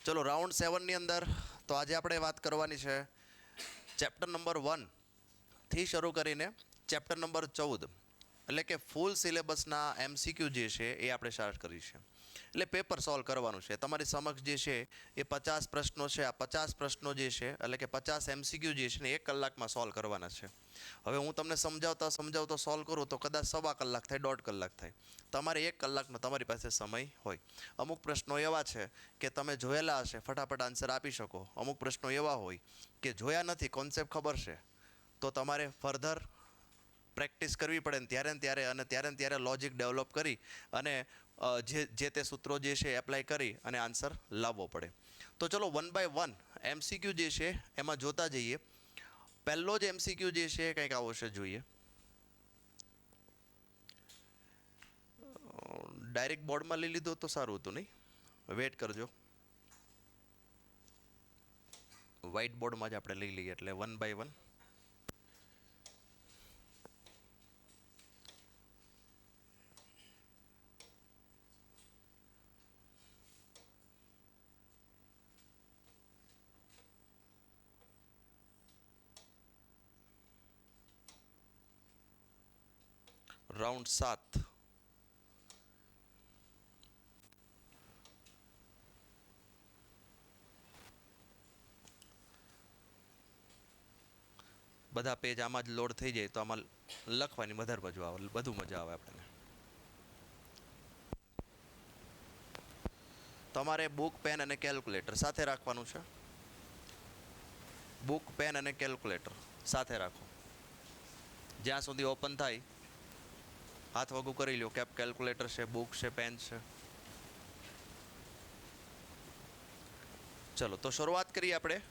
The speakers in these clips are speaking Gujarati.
ચલો રાઉન્ડ 7ની અંદર તો આજે આપણે વાત કરવાની છે ચેપ્ટર નંબર 1 થી શરૂ કરીને ચેપ્ટર નંબર 14 એટલે કે ફૂલ સિલેબસના MCQ જે છે એ આપણે સ્ટાર્ટ કરીશું. એટલે પેપર સોલ્વ કરવાનું છે. તમારી સમક્ષ જે છે એ 50 પ્રશ્નો છે. આ 50 પ્રશ્નો જે છે એટલે કે 50 MCQ જે છે ને 1 કલાકમાં સોલ્વ કરવાના છે. હવે હું તમને સમજાવતો સોલ્વ કરું તો કદાચ સવા કલાક થાય, 1.5 કલાક થાય. તમારે 1 કલાકનો તમારી પાસે સમય હોય. અમુક પ્રશ્નો એવા છે કે તમે જોયેલા હશે, ફટાફટ આન્સર આપી શકો. અમુક પ્રશ્નો એવા હોય કે જોયા નથી, કોન્સેપ્ટ ખબર છે, તો તમારે ફર્ધર પ્રેક્ટિસ કરવી પડે ને ત્યારે લોજિક ડેવલપ કરી અને જે તે સૂત્રો જે છે એપ્લાય કરી અને આન્સર લાવવો પડે. તો ચલો 1 બાય 1 MCQ જે છે એમાં જોતા જઈએ. પહેલો જ MCQ જે છે કંઈક આવો છે, જોઈએ. ડાયરેક્ટ બોર્ડમાં લઈ લીધો તો સારું હતું, નહીં? વેટ કરજો, વ્હાઇટ બોર્ડમાં જ આપણે લઈ લઈએ એટલે 1 બાય 1. રાઉન્ડ 7. બધા પેજ આમાં જ લોડ થઈ જાય તો આમાં લખવાની વધારે બધું મજા આવે આપણને. તમારે બુક, પેન અને કેલ્ક્યુલેટર સાથે રાખવાનું છે. બુક, પેન અને કેલ્ક્યુલેટર સાથે રાખો. જ્યાં સુધી ઓપન થાય હાથ વગું કરી લો. કેલ્ક્યુલેટર છે, બુક છે, પેન છે. ચલો તો શરૂઆત કરીએ આપણે.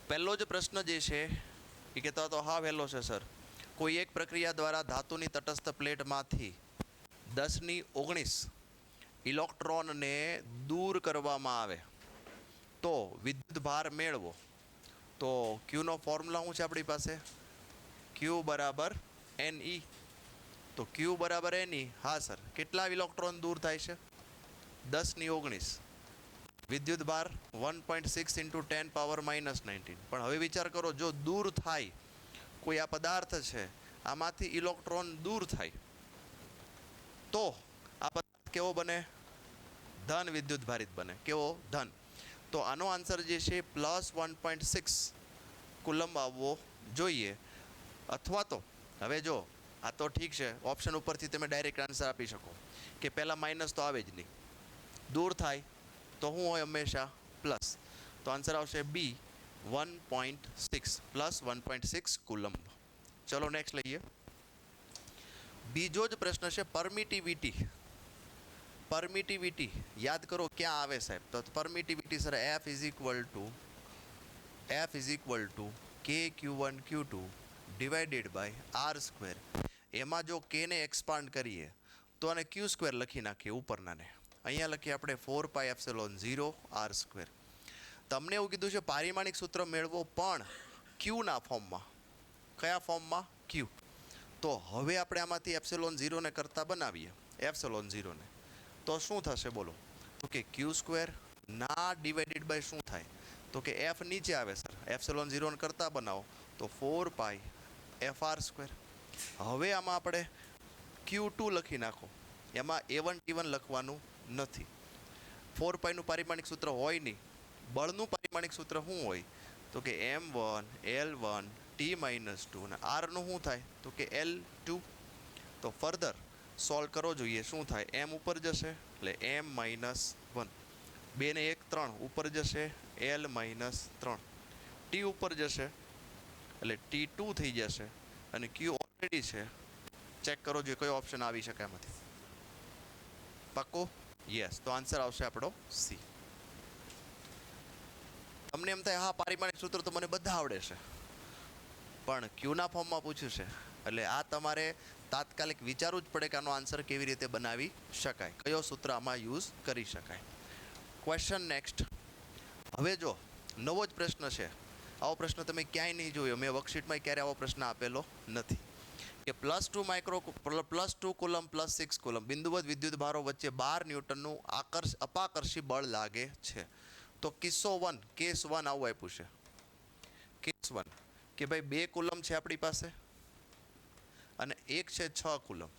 પહેલો જ પ્રશ્ન જે છે એ કહેતો હતો, હા વહેલો છે સર. કોઈ એક પ્રક્રિયા દ્વારા ધાતુની તટસ્થ પ્લેટમાંથી 10⁻19 ઇલેક્ટ્રોનને દૂર કરવામાં આવે તો વિદ્યુત ભાર મેળવો. તો ક્યુનો ફોર્મ્યુલા શું છે આપણી પાસે? ક્યુ બરાબર NE. તો ક્યુ બરાબર NE. હા સર, કેટલા ઇલેક્ટ્રોન દૂર થાય છે? 10⁻19. વિદ્યુત ભાર 1.6 × 10⁻−19. પણ હવે વિચાર કરો, જો દૂર થાય કોઈ આ પદાર્થ છે, આમાંથી ઇલેક્ટ્રોન દૂર થાય તો આ પદાર્થ કેવો બને? ધન વિદ્યુત ભારિત બને. કેવો? ધન. તો આનો આન્સર જે છે +1.6 કુલમ્બ આવવો જોઈએ. અથવા તો હવે જો આ તો ઠીક છે, ઓપ્શન ઉપરથી તમે ડાયરેક્ટ આન્સર આપી શકો કે પહેલાં માઇનસ તો આવે જ નહીં, દૂર થાય તો શું હોય? હંમેશા પ્લસ. તો આન્સર આવશે B, 1.6 +1.6 કુલમ્બ. ચલો નેક્સ્ટ લઈએ. બીજો જ પ્રશ્ન છે પરમિટિવિટી. પરમિટિવિટી યાદ કરો ક્યાં આવે સાહેબ? તો permittivity sir F = KQ1Q2 / R². એમાં જો K ને એક્સપાન્ડ કરીએ તો આને Q² લખી નાખીએ ઉપરના ને. અહીંયા લખીએ આપણે 4πε0 R². તમને એવું કીધું છે પારિમાણિક સૂત્ર મેળવો પણ ક્યુના ફોર્મમાં. કયા ફોર્મમાં? ક્યુ. તો હવે આપણે આમાંથી ε0 ને કરતા બનાવીએ. ε0 ને તો શું થશે બોલો? તો કે Q² ના ડિવાઇડેડ બાય શું થાય? તો કે F નીચે આવે સર. ε0 ને કરતા બનાવો તો 4π/FR². હવે આમાં આપણે Q2 લખી નાખો. એમાં A1 T1 લખવાનું નથી. 4πનું પારિમાણિક સૂત્ર હોય નહીં. બળનું પારિમાણિક સૂત્ર શું હોય? તો કે M1 L1 T-2 અને R નું શું થાય? તો કે L2. તો ફર્ધર સોલ્વ કરવો જોઈએ. શું થાય? M ઉપર જશે એટલે M-1, 2 ને 1 3 ઉપર જશે L-3, T ઉપર જશે એટલે T2 થઈ જશે અને Q ઓલરેડી છે. ચેક કરો જોઈએ કયો ઓપ્શન આવી શકે એમાંથી. પાક્કો? યસ. તો આન્સર આવશે આપણો C. તમને એમ થાય હા પારિમાણિક સૂત્ર તો મને બધા આવડે છે, પણ ક્યુના ફોર્મમાં પૂછ્યું છે એટલે આ તમારે તાત્કાલિક વિચારવું જ પડે કે આનો આન્સર કેવી રીતે બનાવી શકાય, કયો સૂત્ર આમાં યુઝ કરી શકાય. Question next. હવે જો નવો જ પ્રશ્ન છે. આવો પ્રશ્ન તમે ક્યાંય નહીં જોયો. મેં વર્કશીટમાં ક્યારે આવો પ્રશ્ન આપેલો નથી કે +2 કુલમ +6 કુલમ બિંદુવત વિદ્યુત ભારો વચ્ચે 12 ન્યૂટનનું અપાકર્ષી બળ લાગે છે. તો કિસ્સો 1 કેસ 1 આવું આપ્યું છે. કેસ 1 કે ભાઈ 2 કુલમ છે આપણી પાસે અને એક છે 6 કુલમ.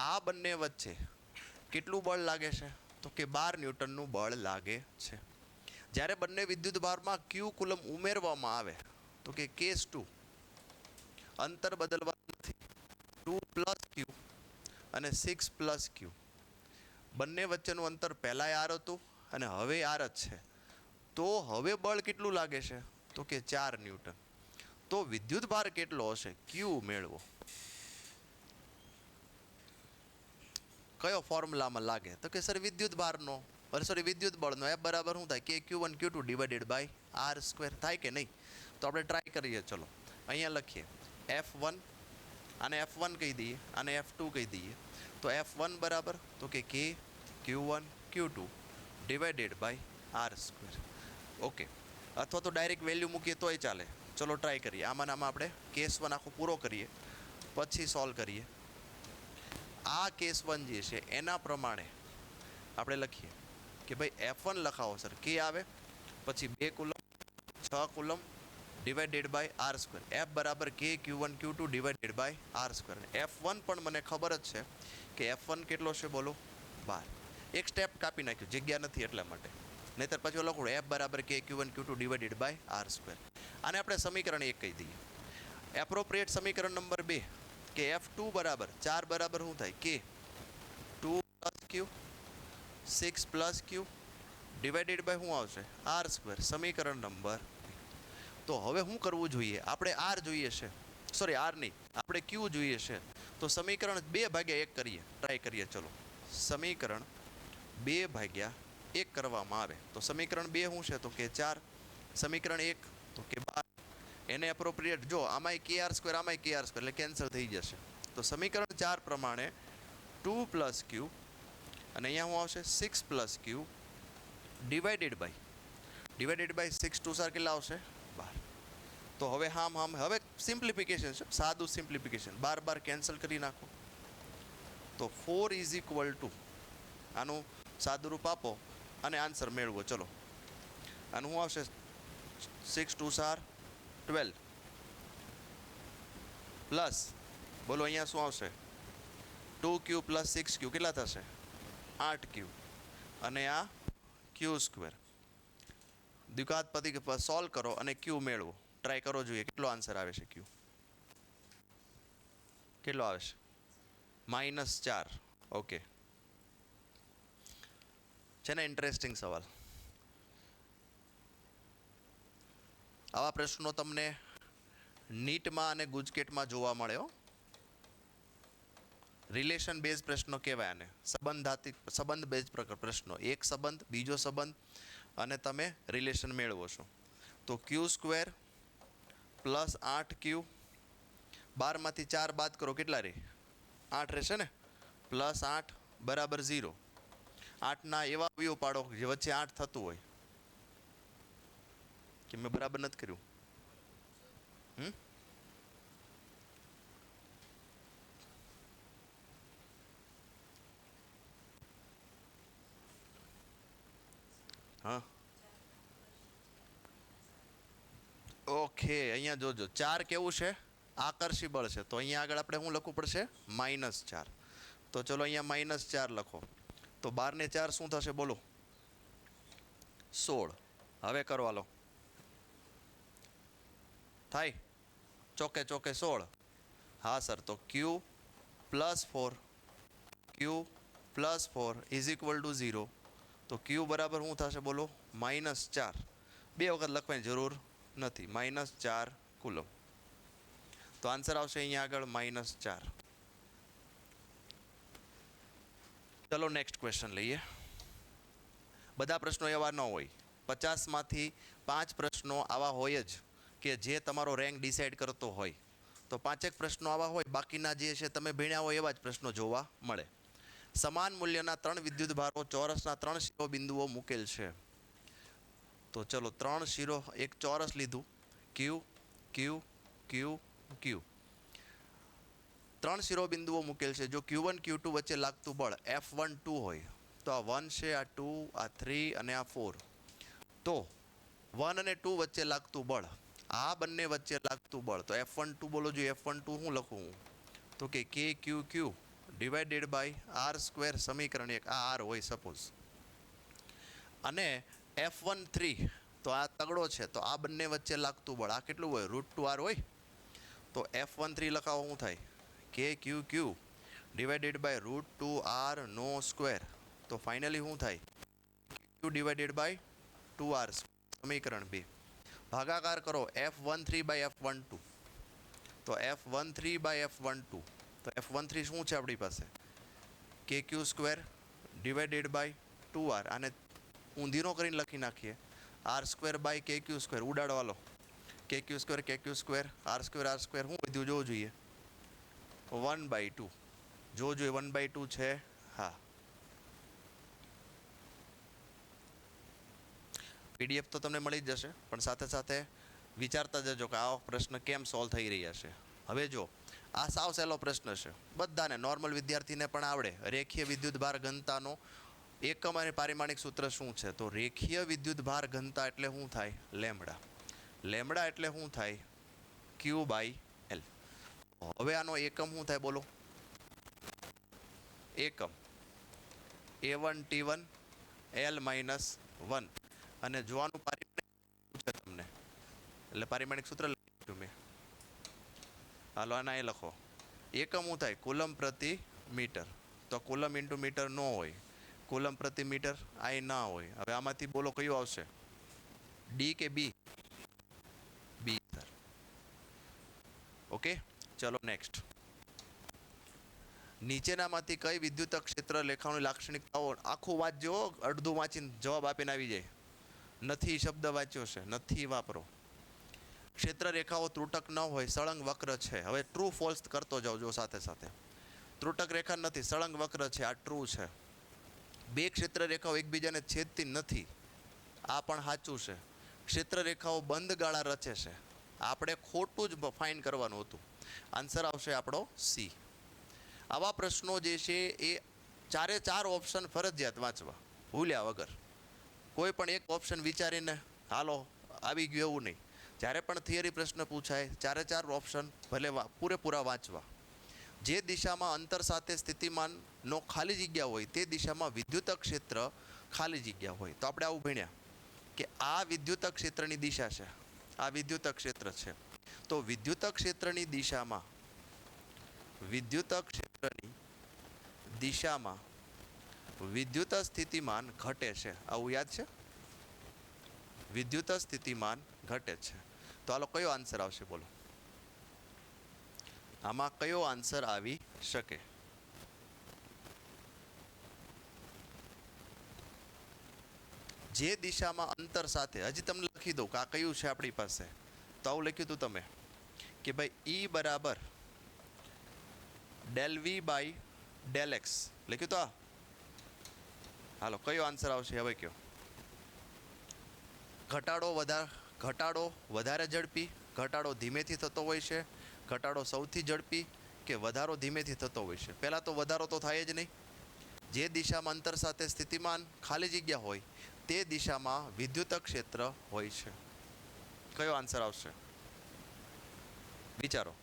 આ બંને વચ્ચે કેટલું બળ લાગે છે? તો કે 12 ન્યૂટનનું બળ લાગે છે. જ્યારે બંને વિદ્યુત ભારમાં ક્યુ કુલમ ઉમેરવામાં આવે તો કે કેસ 2 અંતર બદલવાનું નથી. 2 + ક્યુ અને 6 + ક્યુ બંને વચ્ચેનું અંતર પહેલાંય આર હતું અને હવે આર જ છે. તો હવે બળ કેટલું લાગે છે? તો કે 4 ન્યૂટન. તો વિદ્યુત ભાર કેટલો હશે? ક્યુ મેળવો. કયો ફોર્મ્યુલામાં લાગે? તો કે સર વિદ્યુત ભારનો વિદ્યુત બળનો F બરાબર શું થાય? KQ1 Q2 / R² થાય કે નહીં? તો આપણે ટ્રાય કરીએ. ચલો અહીંયા લખીએ F1 આને F1 કહી દઈએ, આને F2 કહી દઈએ. તો F1 બરાબર તો કે KQ1 Q2 / R². ઓકે, અથવા તો ડાયરેક્ટ વેલ્યુ મૂકીએ તોય ચાલે. ચલો ટ્રાય કરીએ. આમાં આપણે કેસ 1 આખો પૂરો કરીએ પછી સોલ્વ કરીએ. આ કેસ 1 જે છે એના પ્રમાણે આપણે લખીએ કે ભાઈ F1 લખાવો સર, કે આવે પછી 2 કુલમ 6 કુલમ / R². F બરાબર KQ1 Q2 / R². F1 પણ મને ખબર જ છે કે F1 કેટલો છે બોલો? 12. એક સ્ટેપ કાપી નાખ્યું, જગ્યા નથી એટલા માટે, નહીતર પછી લખું F બરાબર KQ1 Q2 / R². આને આપણે સમીકરણ 1 કહી દઈએ. એપ્રોપ્રિએટ સમીકરણ નંબર 2 કે F2 બરાબર 4 બરાબર શું થાય? કે 2 + Q 6 + Q ડિવાઇડેડ બાય શું આવશે? R². સમીકરણ નંબર. તો હવે શું કરવું જોઈએ? આપણે R જોઈએ છે, સોરી R નહીં, આપણે Q જોઈએ છે. તો સમીકરણ 2/1 કરીએ, ટ્રાય કરીએ. ચલો સમીકરણ 2/1 કરવામાં આવે તો સમીકરણ 2 શું છે? તો કે 4. સમીકરણ 1 તો કે 12. એને એપ્રોપ્રિએટ જો આમાંય KR², આમાંય KR² એટલે કેન્સલ થઈ જશે. તો સમીકરણ 4 પ્રમાણે 2 + Q અને અહીંયા શું આવશે? 6 + Q ડિવાઇડેડ બાય 6 2 સાર કેટલા આવશે? 12. તો હવે હવે સિમ્પ્લિફિકેશન છે, સાદું સિમ્પ્લિફિકેશન. 12 કેન્સલ કરી નાખો તો 4 = આનું સાદું રૂપ આપો અને આન્સર મેળવો. ચલો આનું શું આવશે? 6 2 સાર 12 પ્લસ બોલો અહીંયા શું આવશે? 2Q + 6Q કેટલા થશે? 8Q અને આ Q². દ્વિઘાત પદ્ધતિ સોલ્વ કરો અને Q મેળવો. ટ્રાય કરો, જોઈએ કેટલો આન્સર આવે છે. Q કેટલો આવે છે? -4. ઓકે, છે ને ઇન્ટરેસ્ટિંગ સવાલ. આવા પ્રશ્નો તમને નીટમાં અને ગુજકેટમાં જોવા મળે હો. રિલેશન બેઝ પ્રશ્નો કહેવાય આને. સંબંધ બેઝ પ્રશ્નો. એક સંબંધ, બીજો સંબંધ અને તમે રિલેશન મેળવો છો. તો Q² + 8Q 12 માંથી 4 બાદ કરો, કેટલા રહે? 8 રહેશે ને. +8 બરાબર 0. 8ના એવા અવયવ પાડો જે વચ્ચે 8 થતું હોય. કે મેં બરાબર નથી કર્યું? હા, ઓકે. અહીંયા જોજો 4 કેવું છે? આકર્ષી બળ છે. તો અહીંયા આગળ આપણે શું લખવું પડશે? -4. તો ચલો અહીંયા -4 લખો. તો 12 ને 4 શું થશે બોલો? 16. હવે કરવા લો. થાય? ચોકે 16. હા સર. તો Q + 4 = 0. તો Q બરાબર શું થશે બોલો? -4. 2 વખત લખવાની જરૂર નથી. -4 કુલમ. તો આન્સર આવશે અહીંયા આગળ -4. ચલો નેક્સ્ટ ક્વેશ્ચન લઈએ. બધા પ્રશ્નો એવા ન હોય. 50માંથી 5 પ્રશ્નો આવા હોય જ કે જે તમારો રેન્ક ડિસાઇડ કરતો હોય. તો 5 પ્રશ્નો આવા હોય, બાકીના જે છે તમે ભણ્યા હોય એવા જ પ્રશ્નો જોવા મળે. સમાન મૂલ્યના 3 વિદ્યુત ભારો ચોરસના 3 શિરોબિંદુઓ મૂકેલ છે. તો ચલો 3 શિરો, એક ચોરસ લીધું, Q Q Q Q. ત્રણ શિરોબિંદુઓ મૂકેલ છે. જો Q1 Q2 વચ્ચે લાગતું બળ F12 હોય તો આ 1 છે, આ 2, આ 3 અને આ 4. તો 1 અને 2 વચ્ચે લાગતું બળ, આ બંને વચ્ચે લાગતું બળ, તો F12 બોલો જોઈએ. F12 શું લખું હું? તો કે KQQ ડિવાઇડેડ બાય R², સમીકરણ 1. આ R હોય સપોઝ. અને F13 તો આ તગડો છે, તો આ બંને વચ્ચે લાગતું બળ આ કેટલું હોય? √2R હોય. તો F13 લખાવો શું થાય? KQQ divided by √2R². તો ફાઇનલી શું થાય? Q ડિવાઇડેડ બાય 2R, સમીકરણ 2. ભાગાકાર કરો F13 બાય F12. તો F13 બાય F12, તો F13 શું છે આપણી પાસે? KQ² divided by 2R. આને ઊંધીનો કરીને લખી નાખીએ, R² by KQ². ઉડાડો hello, KQ², R², R² શું વધ્યું જોવું જોઈએ? 1/2 જોવું જોઈએ. 1/2 છે, હા. PDF તો તમને મળી જ જશે, પણ સાથે સાથે વિચારતા જજો કે આ પ્રશ્ન કેમ સોલ્વ થઈ રહ્યા છે. હવે જો આ સાવ સહેલો પ્રશ્ન છે, બધાને નોર્મલ વિદ્યાર્થીને પણ આવડે. રેખીય વિદ્યુતભાર ઘનતાનો એકમ અને પારિમાણિક સૂત્ર શું છે? તો રેખીય વિદ્યુતભાર ઘનતા એટલે શું થાય? લેમ્બડા. લેમ્બડા એટલે શું થાય? Q/L. હવે આનો એકમ શું થાય બોલો? એકમ A1T1 L-1. અને જોવાનું પારિમાણિક છે તમને, એટલે પારિમાણિક સૂત્ર લખ્યું મેં. હાલો આના એ લખો. એકમ શું થાય? કુલમ પ્રતિ મીટર. તો કુલમ ઇન્ટુ મીટર ન હોય, કુલમ પ્રતિ મીટર આ ના હોય. હવે આમાંથી બોલો કયું આવશે? ડી કે બી? બી સર. ઓકે, ચલો નેક્સ્ટ. નીચેનામાંથી કઈ વિદ્યુત ક્ષેત્ર લેખાઓની લાક્ષણિકતાઓ? આખું વાંચજો, અડધું વાંચીને જવાબ આપીને આવી જાય. નથી શબ્દ વાંચ્યો છે, નથી વાપરો. ક્ષેત્ર રેખાઓ ત્રુટક ન હોય, સળંગ વક્ર છે. હવે ટ્રુ ફોલ્સ કરતો જાઓ જો સાથે સાથે. ત્રુટક રેખા નથી, સળંગ વક્ર છે, આ ટ્રુ છે. બે ક્ષેત્ર રેખાઓ એકબીજાને છેદતી નથી, આ પણ સાચું છે. ક્ષેત્ર રેખાઓ બંધ ગાળા રચે છે, આપણે ખોટું જ ફાઇન કરવાનું હતું. આન્સર આવશે આપણો સી. આવા પ્રશ્નો જે છે એ 4 ઓપ્શન ફરજિયાત વાંચવા, ભૂલ્યા વગર. કોઈ પણ એક ઓપ્શન વિચારીને હાલો આવી ગયું એવું નહીં. જ્યારે પણ થિયરી પ્રશ્ન પૂછાય 4 ઓપ્શન ભલે પૂરેપૂરા વાંચવા. જે દિશામાં અંતર સાથે સ્થિતિમાનનો ખાલી જગ્યા હોય તે દિશામાં વિદ્યુત ક્ષેત્ર ખાલી જગ્યા હોય. તો આપણે આવું ભણ્યા કે આ વિદ્યુત ક્ષેત્રની દિશા છે, આ વિદ્યુત ક્ષેત્ર છે. તો વિદ્યુત ક્ષેત્રની દિશામાં વિદ્યુત સ્થિતિમાન ઘટે છે. આવું યાદ છે? વિદ્યુત સ્થિતિમાન ઘટે છે. તો હાલો કયો આન્સર આવશે બોલો? આમાં કયો આન્સર આવી શકે? જે દિશામાં અંતર સાથે, હજી તમને લખી દઉં કે આ કયું છે આપણી પાસે. તો આવું લખ્યું હતું તમે કે ભાઈ E બરાબર ∇V/∇x લખ્યું તો. હાલો કયો આન્સર આવશે હવે કયો? ઘટાડો વધારે ઝડપી, ઘટાડો ધીમેથી થતો હોય છે, ઘટાડો સૌથી ઝડપી, કે વધારો ધીમેથી થતો હોય છે? પહેલાં તો વધારો તો થાય જ નહીં. જે દિશામાં અંતર સાથે સ્થિતિમાન ખાલી જગ્યા હોય તે દિશામાં વિદ્યુત ક્ષેત્ર હોય છે. કયો આન્સર આવશે વિચારો?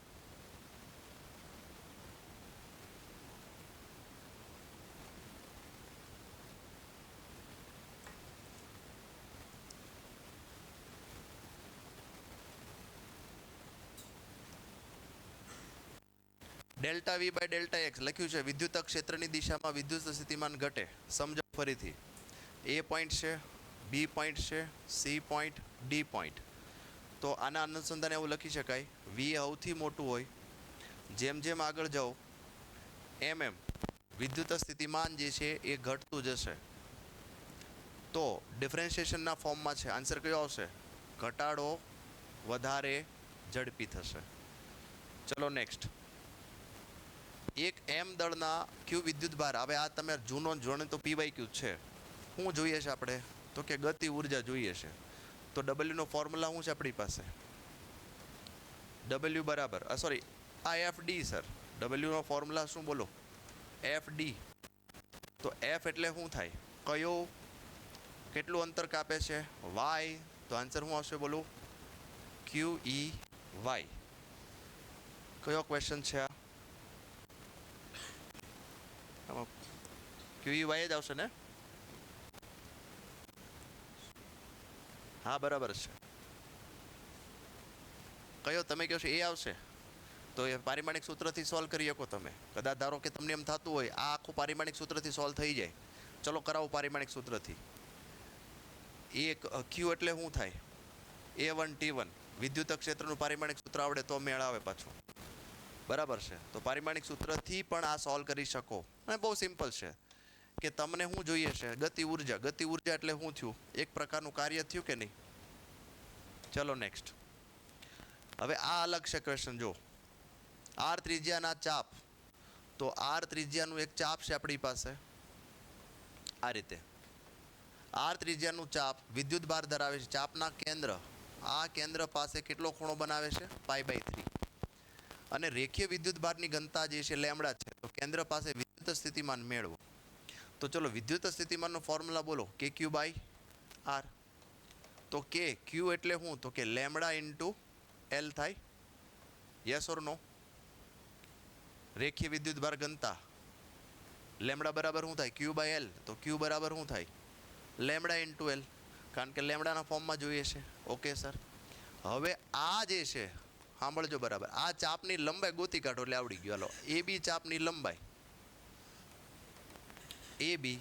∆V/∆x લખ્યું છે. વિદ્યુત ક્ષેત્રની દિશામાં વિદ્યુત સ્થિતિમાન ઘટે. સમજો ફરીથી. A પોઈન્ટ છે, B પોઈન્ટ છે, C પોઈન્ટ, D પોઈન્ટ. તો આના અનુસંધાને એવું લખી શકાય V સૌથી મોટું હોય, જેમ જેમ આગળ જાઓ એમ વિદ્યુત સ્થિતિમાન જે છે એ ઘટતું જશે. તો ડિફરન્શિએશનના ફોર્મમાં છે. આન્સર કયો આવશે? ઘટાડો વધારે ઝડપી થશે. ચલો નેક્સ્ટ. એક M દળના Q વિદ્યુતભાર. હવે આ તમે જૂનો તો PYQ છે. શું જોઈએ છે આપણે? તો કે ગતિ ઉર્જા જોઈએ છે. તો W નો ફોર્મ્યુલા શું છે આપણી પાસે? W બરાબર આ FD સર. ડબલ્યુનો ફોર્મ્યુલા શું બોલો? F D. તો એફ એટલે શું થાય? કયો કેટલું અંતર કાપે છે? વાય. તો આન્સર શું આવશે બોલો? ક્યુ ઈ વાય. કયો ક્વેશ્ચન છે આ? ક્યુ ઈ વાય જ આવશે ને? હા બરાબર છે. કયો તમે કહો છો એ આવશે? તો એ પારિમાણિક સૂત્રથી સોલ્વ કરી શકો તમે. કદાચ ધારો કે તમને એમ થતું હોય આ આખું પારિમાણિક સૂત્રથી સોલ્વ થઈ જાય, ચલો કરાવો પારિમાણિક સૂત્રથી. એક ક્યુ એટલે શું થાય? A1T1. વિદ્યુત ક્ષેત્રનું પારિમાણિક સૂત્ર આવડે તો મેળ આવે પાછું. બરાબર છે. તો પારિમાણિક સૂત્રથી પણ આ સોલ્વ કરી શકો. અને બહુ સિમ્પલ છે કે તમને શું જોઈએ છે? ગતિ ઉર્જા. ગતિ ઉર્જા એટલે શું થયું? એક પ્રકારનું કાર્ય થયું કે નહીં? ચલો નેક્સ્ટ. હવે આ અલગ છે ક્વેશ્ચન. જો આર ત્રિજ્યાના ચાપ, તો આર ત્રિજ્યાનું એક ચાપ છે આપણી પાસે આ રીતે. આર ત્રિજ્યાનું ચાપ વિદ્યુત ભાર ધરાવે છે. ચાપના કેન્દ્ર, આ કેન્દ્ર પાસે કેટલો ખૂણો બનાવે છે? π/3. અને રેખીય વિદ્યુત ભારની ઘનતા જે છે લેમડા છે. તો કેન્દ્ર પાસે વિદ્યુત સ્થિતિમાન મેળવો. તો ચલો વિદ્યુત સ્થિતિમાનનો ફોર્મ્યુલા બોલો. KQ/R. તો ક્યુ એટલે શું? તો કે લેમડા ઇન્ટુ એલ થાય. યસ ઓર નો? રેખીય વિદ્યુત ભાર ઘનતા લેમડા બરાબર શું થાય? Q/L. તો ક્યુ બરાબર શું થાય? Lambda into L. કારણ કે લેમડાના ફોર્મમાં જોઈએ છે. Okay sir. હવે આ જે છે સાંભળજો બરાબર, આ ચાપની લંબાઈ ગોતી કાઢો એટલે આવડી ગયું. હાલો, એ બી ચાપની લંબાઈ, એ બી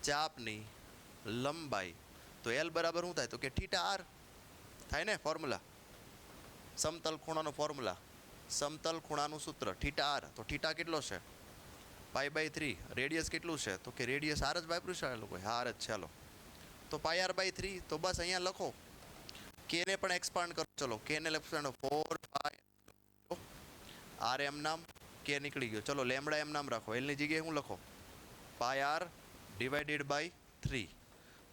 ચાપની લંબાઈ. તો એલ બરાબર શું થાય? તો કે θr થાય ને ફોર્મ્યુલા. સમતલ ખૂણાનો ફોર્મ્યુલા, સમતલ ખૂણાનું સૂત્ર θr. તો θ કેટલો છે? π/3. રેડિયસ કેટલું છે? તો કે રેડિયસ r જ વાપર્યું છે આ લોકો. હા r જ છે. ચાલો તો πr/3. તો બસ અહીંયા લખો. કે ને પણ એક્સપાન્ડ કરો. ચલો કે ને લખો 4π r એમ નામ, કે નીકળી ગયો. ચલો લેમડા એમ નામ રાખો. એલ ની જગ્યાએ શું લખો? πr/3.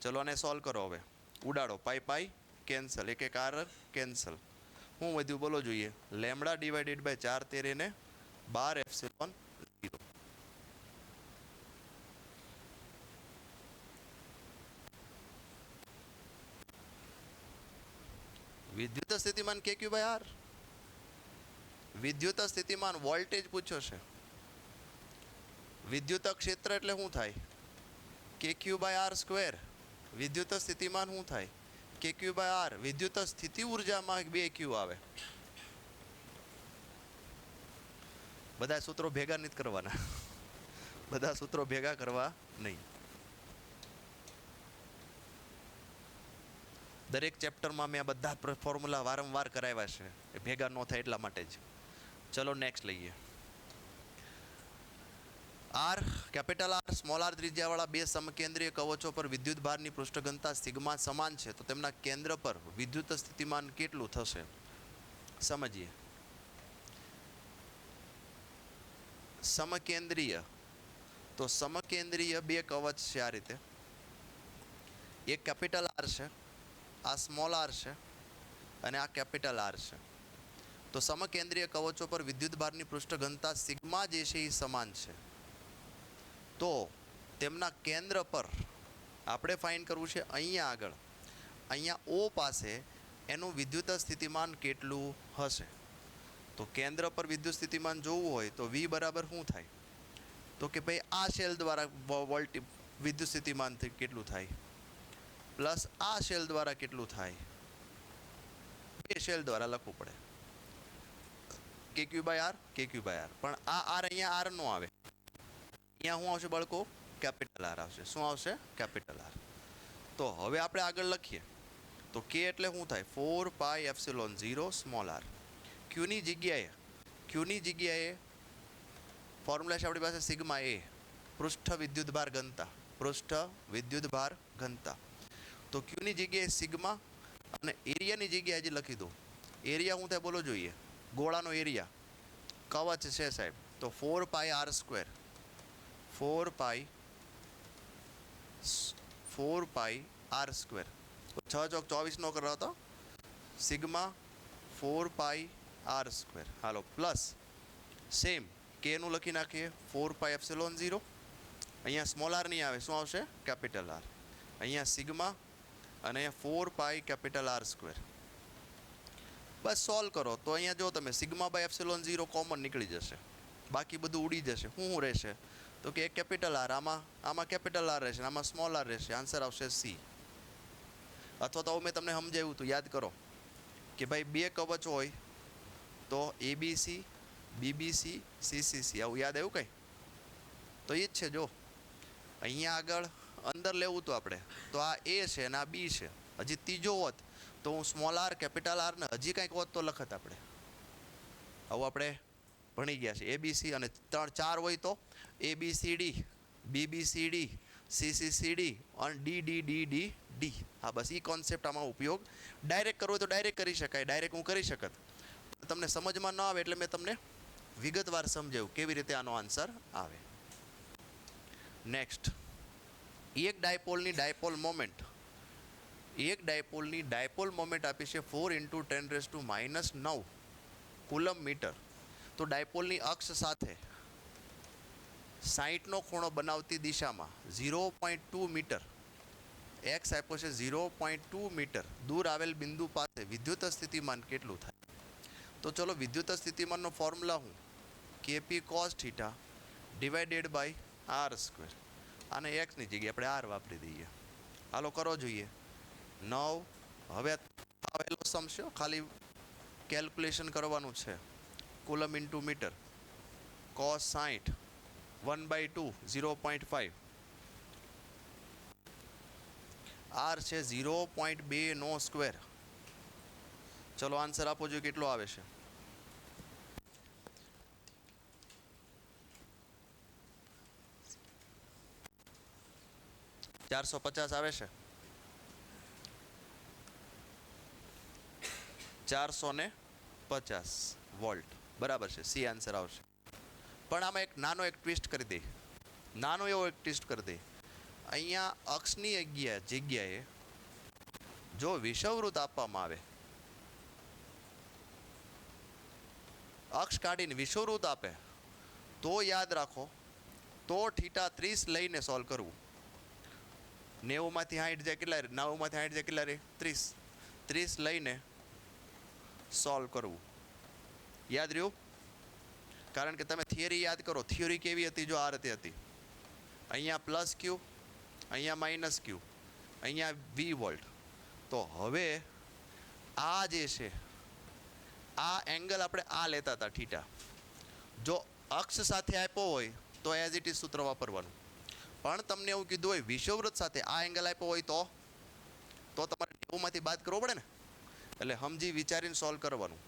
ચલો આને સોલ્વ કરો. હવે ઉડાડો. પાઈ કેન્સલ, એક એક r કેન્સલ. શું વધ્યું બોલો જોઈએ? લેમડા / 4 ને 12 એપ્સિલોન 0. વિદ્યુત સ્થિતિમાન KQ/R. વિદ્યુત સ્થિતિમાન વોલ્ટેજ પૂછ્યો છે. વિદ્યુત ક્ષેત્ર એટલે શું થાય? KQ/R². વિદ્યુત સ્થિતિમાન શું થાય? KQ/R. વિદ્યુત સ્થિતિ ઉર્જામાં 2Q આવે. બધા સૂત્રો ભેગા નથી કરવાના. બધા સૂત્રો ભેગા કરવા નહીં. દરેક ચેપ્ટરમાં મેં બધા ફોર્મ્યુલા વારંવાર કરાવ્યા છે. એ ભેગા ન થાય એટલા માટે જ. ચલો નેક્સ્ટ લઈએ. R, capital R, small R ત્રિજ્યાવાળા બે સમકેન્દ્રીય કવચો પર વિદ્યુત ભારની પૃષ્ઠ ઘનતા સિગ્મા સમાન છે. તો તેમના કેન્દ્ર પર વિદ્યુત સ્થિતિમાન કેટલું થશે? સમજીએ. સમકેન્દ્રીય, તો સમકેન્દ્રીય બે કવચ છે આ રીતે. એક કેપિટલ આર છે, આ સ્મોલ આર છે, અને આ કેપિટલ આર છે. તો સમકેન્દ્રીય કવચો પર વિદ્યુત ભારની પૃષ્ઠ ઘનતા સિગ્મા જે છે એ સમાન છે. તો તેમના કેન્દ્ર પર આપણે ફાઇન્ડ કરવું છે અહીંયા આગળ, અહીંયા O પાસે એનું વિદ્યુત સ્થિતિમાન કેટલું હશે. તો કેન્દ્ર પર વિદ્યુત સ્થિતિમાન જોવું હોય તો V બરાબર શું થાય? તો કે ભાઈ આ શેલ દ્વારા વિદ્યુત સ્થિતિમાન કેટલું થાય, પ્લસ આ શેલ દ્વારા કેટલું થાય. બે શેલ દ્વારા લખવું પડે. KQ/R, KQ/R. પણ આ R અહીંયા R નો આવે. અહીંયા શું આવશે બાળકો? કેપિટલ આર આવશે. શું આવશે? Capital R. તો હવે આપણે આગળ લખીએ. તો K એટલે શું થાય? 4πε0 સ્મોલ આર. ક્યુની જગ્યાએ ફોર્મ્યુલા છે આપણી પાસે સિગ્મા એ, પૃષ્ઠ વિદ્યુત ભાર ઘનતા. પૃષ્ઠ વિદ્યુત ભાર ઘનતા. તો ક્યુની જગ્યાએ સિગ્મા અને એરિયાની જગ્યાએ હજી લખી દો. એરિયા શું થાય બોલો જોઈએ? ગોળાનો એરિયા, કવચ છે સાહેબ. તો 4πr². 4πr². 6 ચોક 24 નો કરો તો સિગ્મા 4πr². હાલો પ્લસ સેમ કેનું લખી નાખીએ 4πε0. અહીંયા સ્મોલ આર નહીં આવે, શું આવશે? Capital R. અહીંયા સિગ્મા અને અહીંયા 4π R². બસ સોલ્વ કરો તો અહીંયા જો તમે σ/ε0 કોમન નીકળી જશે, બાકી બધું ઉડી જશે. શું રહેશે? તો કે એક કેપિટલ આર, આમાં કેપિટલ આર રહેશે, આમાં સ્મોલ આર રહેશે. આન્સર આવશે સી. અથવા તો મેં તમને સમજાવ્યું હતું, યાદ કરો કે ભાઈ બે કવચ હોય તો ABC, BBC, CCC, આવું યાદ આવ્યું કંઈ? તો એ જ છે. જો અહીંયા આગળ અંદર લેવું તો આપણે તો આ A છે અને આ B છે. હજી ત્રીજો હોત તો હું સ્મોલ આર કેપિટલ આર ને હજી કંઈક હોત તો લખત આપણે. આવું આપણે ભણી ગયા છે. ABC અને 4 હોય તો ABCD, BBCD, CCCD અને DDDD. હા, બસ એ કોન્સેપ્ટ આમાં ઉપયોગ. ડાયરેક્ટ કરવો હોય તો ડાયરેક્ટ કરી શકાય, ડાયરેક્ટ હું કરી શકત. તમને સમજમાં ન આવે એટલે મેં તમને વિગતવાર સમજાવ્યું કેવી રીતે આનો આન્સર આવે. નેક્સ્ટ, એક ડાયપોલની ડાયપોલ મોમેન્ટ આપી છે 4 × 10⁻⁹ કુલમ મીટર. તો ડાયપોલની અક્ષ સાથે 60નો ખૂણો બનાવતી દિશામાં 0.2 મીટર, એક્સ આપ્યો છે 0.2 મીટર દૂર આવેલ બિંદુ પાસે વિદ્યુત સ્થિતિમાન કેટલું થાય? તો ચલો, વિદ્યુત સ્થિતિમાનનો ફોર્મ્યુલા હું KP cos θ / R². આને એક્સની જગ્યાએ આપણે આર વાપરી દઈએ. હાલો કરો જોઈએ. 9. હવે આવેલો સમજો, ખાલી કેલ્ક્યુલેશન કરવાનું છે. Coulomb into metre. cos 60 1/2 0.5. R છે 0.2 નો સ્ક્વેર. ચલો આન્સર આપો જોઈએ કેટલો આવે છે. $450 આવે છે. 450 વોલ્ટ બરાબર છે. સી આન્સર આવશે. પણ આમાં એક નાનો ટ્વિસ્ટ કરી દે, નાનો એવો એક ટ્વિસ્ટ કરી દે. અહીંયા અક્ષની જગ્યાએ જો વિષુવવૃત્ત આપવામાં આવે, અક્ષ કાઢીને વિષુવવૃત્ત આપે તો યાદ રાખો તો θ30 લઈને સોલ્વ કરવું. 90માંથી 60 જાય કેટલા? 90માંથી 60 જાય કેટલા રે? 30. 30 લઈને સોલ્વ કરવું. યાદ રહ્યું? કારણ કે તમે થિયરી યાદ કરો. થિયરી કેવી હતી? જો આ રીતે હતી. અહીંયા +Q, અહીંયા -Q, અહીંયા V વોલ્ટ. તો હવે આ જે છે આ એંગલ આપણે આ લેતા હતા θ. જો અક્ષ સાથે આપ્યો હોય તો એઝ ઇટ ઇઝ સૂત્ર વાપરવાનું. પણ તમને એવું કીધું હોય વિષુવવૃત્ત સાથે આ એંગલ આપ્યો હોય તો તમારે 90માંથી બાદ કરવો પડે ને. એટલે સમજી વિચારીને સોલ્વ કરવાનું.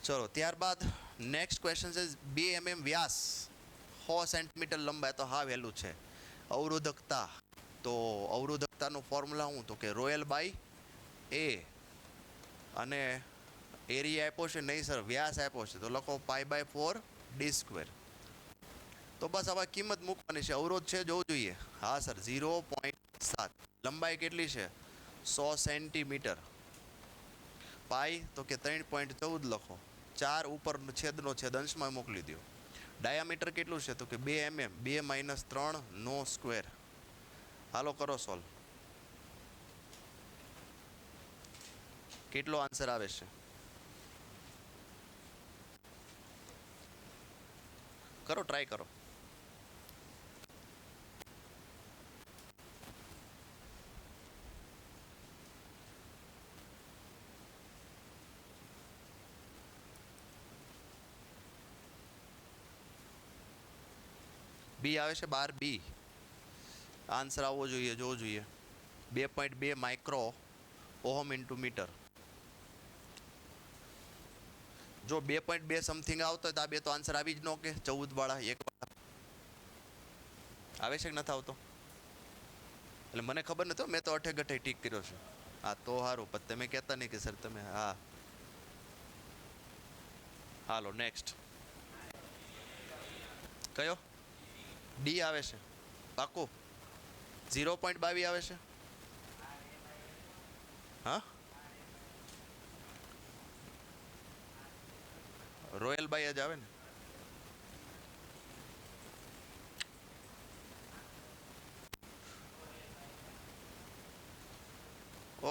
ચલો ત્યારબાદ નેક્સ્ટ ક્વેશ્ચન છે 2 mm વ્યાસ 100 સેન્ટીમીટર લંબાઈ. તો હા વહેલું છે. અવરોધકતા. તો અવરોધકતાનું ફોર્મ્યુલા શું? તો કે ρl/a અને એરિયા આપ્યો છે નહીં સર, વ્યાસ આપ્યો છે તો લખો π/4d². તો બસ આવા કિંમત મૂકવાની છે. અવરોધ છે જોવું જોઈએ. હા સર 0.7. લંબાઈ કેટલી છે? 100 સેન્ટીમીટર. પાઈ તો કે 3.14 લખો. 4 ઉપર છેદનો છેદ અંશમાં મોકલી દો. ડાયામીટર કેટલું છે? તો કે 2 mm. 2 - 3 નો સ્ક્વેર. હાલો કરો સોલ્વ. કેટલો આન્સર આવે છે? કરો, ટ્રાય કરો. બી આવે છે 12 બી. આન્સર આવવો જોઈએ, જોવો જોઈએ. 2.2 માઇક્રો ઓહમ ઇન્ટુ મીટર. જો 2.2 સમથિંગ આવતો હોય તો આ બે તો આન્સર આવી જ ન કે 14 વાળા 1 વાળા આવે છે કે નથી આવતો? એટલે મને ખબર નથી, મેં તો અઠે ગઠે ઠીક કર્યો છે. હા તો સારું, પણ તમે કહેતા નહીં કે સર તમે. હા હાલો નેક્સ્ટ. કયો? ડી આવે છે પાકું? 0.22 આવે છે. હા રોયલ બાય જ આવે ને.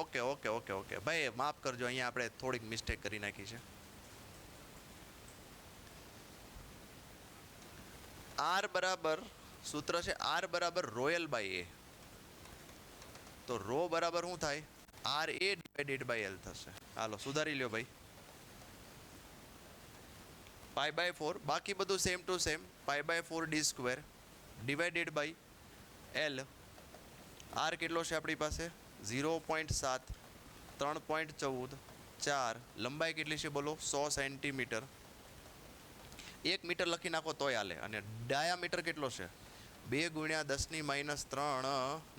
ઓકે ઓકે ઓકે ઓકે ભાઈ માફ કરજો, અહીંયા આપણે થોડીક મિસ્ટેક કરી નાખી છે. આર બરાબર સૂત્ર છે આર બરાબર રોયલ બાય એ. તો રો બરાબર શું થાય? R A divided by L થશે. હાલો સુધારી લ્યો ભાઈ. પાઈ બાય 4, બાકી બધું same to same. Pi by 4 D square divided by L. R કેટલો છે આપણી પાસે? 0.7, 3.14, 4. લંબાઈ કેટલી છે બોલો? 100 સેન્ટીમીટર. 1 મીટર લખી નાખો તોય હાલે. અને ડાયામીટર કેટલો છે? 2 × 10⁻³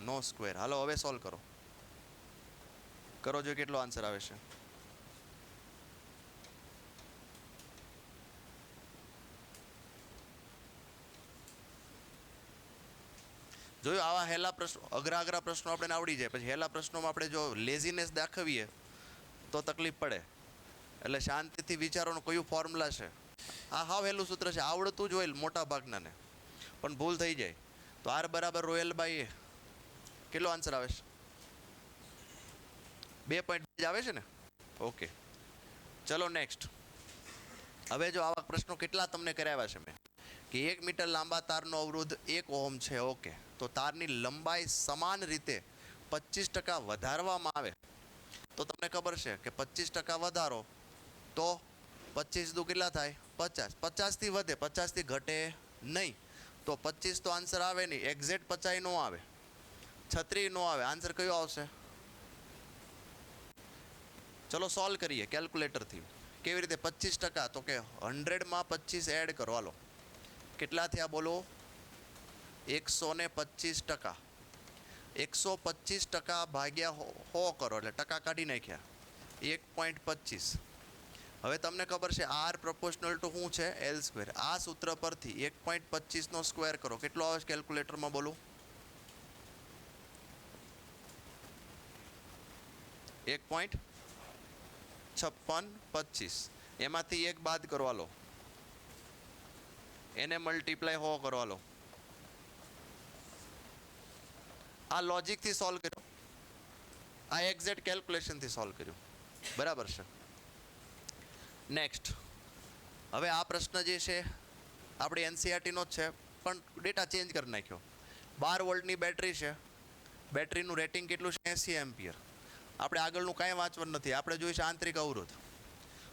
નો સ્ક્વેર. હાલો હવે સોલ્વ કરો. કરો જો કેટલો આન્સર આવે છે. જોયું, આવા હેલા પ્રશ્નો, અઘરા પ્રશ્નો આપણે આવડી જાય. પછી હેલા પ્રશ્નોમાં આપણે જો લેઝીનેસ દાખવીએ તો તકલીફ પડે. એટલે શાંતિથી વિચારોનું કયું ફોર્મ્યુલા છે. આ હાવ હેલું સૂત્ર છે, આવડતું જ હોય મોટા ભાગનાને, પણ ભૂલ થઈ જાય. તો આર બરાબર રોયલ બાય એ. કેટલો આન્સર આવે છે? 2.2 આવે છે ને? ઓકે ચલો નેક્સ્ટ. હવે જો આવા પ્રશ્નો કેટલા તમને કરાવ્યા છે મેં, કે 1 મીટર લાંબા તારનો અવરોધ 1 ઓહમ છે. ઓકે, તો તારની લંબાઈ સમાન રીતે 25% વધારવામાં આવે તો તમને ખબર છે કે 25% વધારો તો 25 દુ કેટલા થાય? 50. 50 થી વધે, 50 થી ઘટે નહીં. તો 25 તો આન્સર આવે નહીં. એક્ઝેક્ટ 50 નો આવે, 36 નો આવે. આન્સર કયો આવશે? ચલો સોલ્વ કરીએ કેલ્ક્યુલેટરથી. કેવી રીતે? 25%, તો કે 100 માં 25 એડ કરો. હાલો કેટલા થયા બોલો? 125%. 125% ભાગ્યા 100 કરો એટલે ટકા કાઢી નાખ્યા 1.25. હવે તમને ખબર છે આર પ્રોપોર્શનલ ટુ શું છે? L square. આ સૂત્ર પરથી 1.25 નો સ્ક્વેર કરો. કેટલો આવે છે કેલ્ક્યુલેટરમાં બોલો? 1.5625. એમાંથી 1 બાદ કરો. હાલો એને મલ્ટીપ્લાય 100 કરો. હાલો આ લોજિકથી સોલ્વ કર્યો, આ એક્ઝેક્ટ કેલ્ક્યુલેશનથી સોલ્વ કર્યું. બરાબર છે. નેક્સ્ટ. હવે આ પ્રશ્ન જે છે આપણી એનસીઆરટીનો જ છે, પણ ડેટા ચેન્જ કરી નાખ્યો. 12 વોલ્ટની બેટરી છે. બેટરીનું રેટિંગ કેટલું છે? 80 એમ્પિયર. આપણે આગળનું કાંઈ વાંચવાનું નથી, આપણે જોઈશે આંતરિક અવરોધ.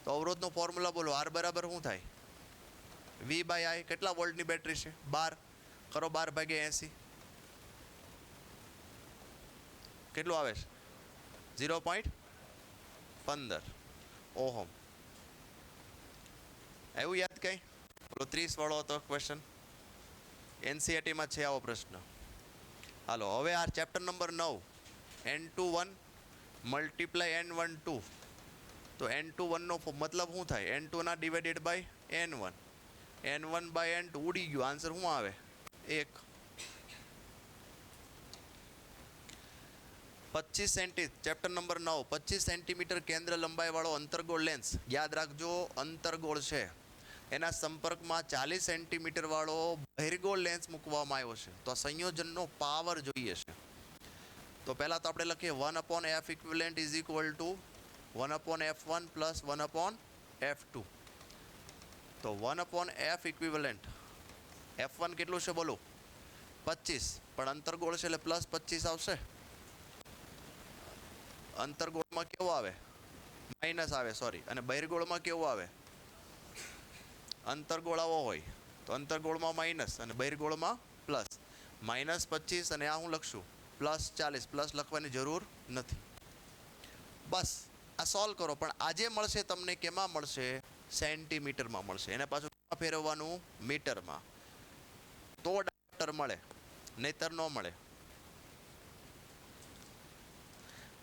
તો અવરોધનો ફોર્મ્યુલા બોલો. આર બરાબર શું થાય? V/I. કેટલા વોલ્ટની બેટરી છે? 12. કરો 12/80. કેટલું આવે છે? 0.15 ઓહમ. એવું યાદ કઈ? બોલો 30 વાળો હતો ક્વેશ્ચન, એનસીઆરટીમાં છે આવો પ્રશ્ન. હાલો હવે આ chapter number 9, N21 multiply N12. તો N21 નો મતલબ શું થાય? N2 ના divided by N1. N1 by N2 ઉડી ગયું. આન્સર શું આવે? 1. 25 સેન્ટી, ચેપ્ટર નંબર 9, 25 સેન્ટીમીટર કેન્દ્ર લંબાઈ વાળો અંતર્ગોળ લેન્સ. યાદ રાખજો અંતર્ગોળ છે, એના સંપર્કમાં 40 સેન્ટીમીટર વાળો બહિર્ગોળ લેન્સ મૂકવામાં આવ્યો છે. તો આ સંયોજનનો પાવર જોઈએ છે. તો પહેલાં તો આપણે લખીએ 1/f equivalent is equal two 1/f1 plus 1/f2. તો 1/f ઇક્વિવેલન્ટ, F1 કેટલું છે બોલો? 25, પણ અંતર્ગોળ છે એટલે પ્લસ 25 આવશે. અંતર્ગોળમાં કેવો આવે? માઇનસ આવે, સોરી. અને બહિર્ગોળમાં કેવો આવે? અંતર્ગોળ આવો હોય તો અંતર્ગોળમાં માઇનસ અને બહિર્ગોળમાં પ્લસ. -25 અને આ હું લખશું +40. પ્લસ લખવાની જરૂર નથી. બસ આ સોલ્વ કરો. પણ આજે મળશે તમને કેમાં મળશે? સેન્ટીમીટરમાં મળશે. એને પાછું ફેરવવાનું મીટરમાં, તો ડાયરેક્ટર મળે, નહીતર ન મળે.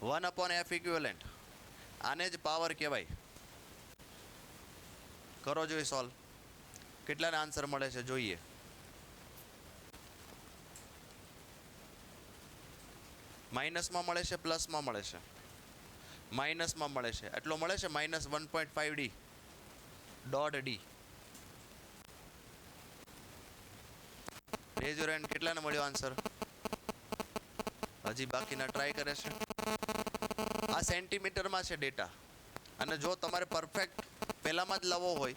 1/f ઇક્વિવેલન્ટ, આને જ પાવર કહેવાય. કરો જોઈએ સોલ્વ. કેટલાને આન્સર મળે છે જોઈએ. માઇનસમાં મળે છે, પ્લસમાં મળે છે? માઇનસમાં મળે છે. એટલો મળે છે -1.5D. .d raise your hand. કેટલાને મળ્યો આન્સર? હજી બાકીના ટ્રાય કરે છે. આ સેન્ટીમીટરમાં છે ડેટા, અને જો તમારે પરફેક્ટ પહેલામાં જ લાવવો હોય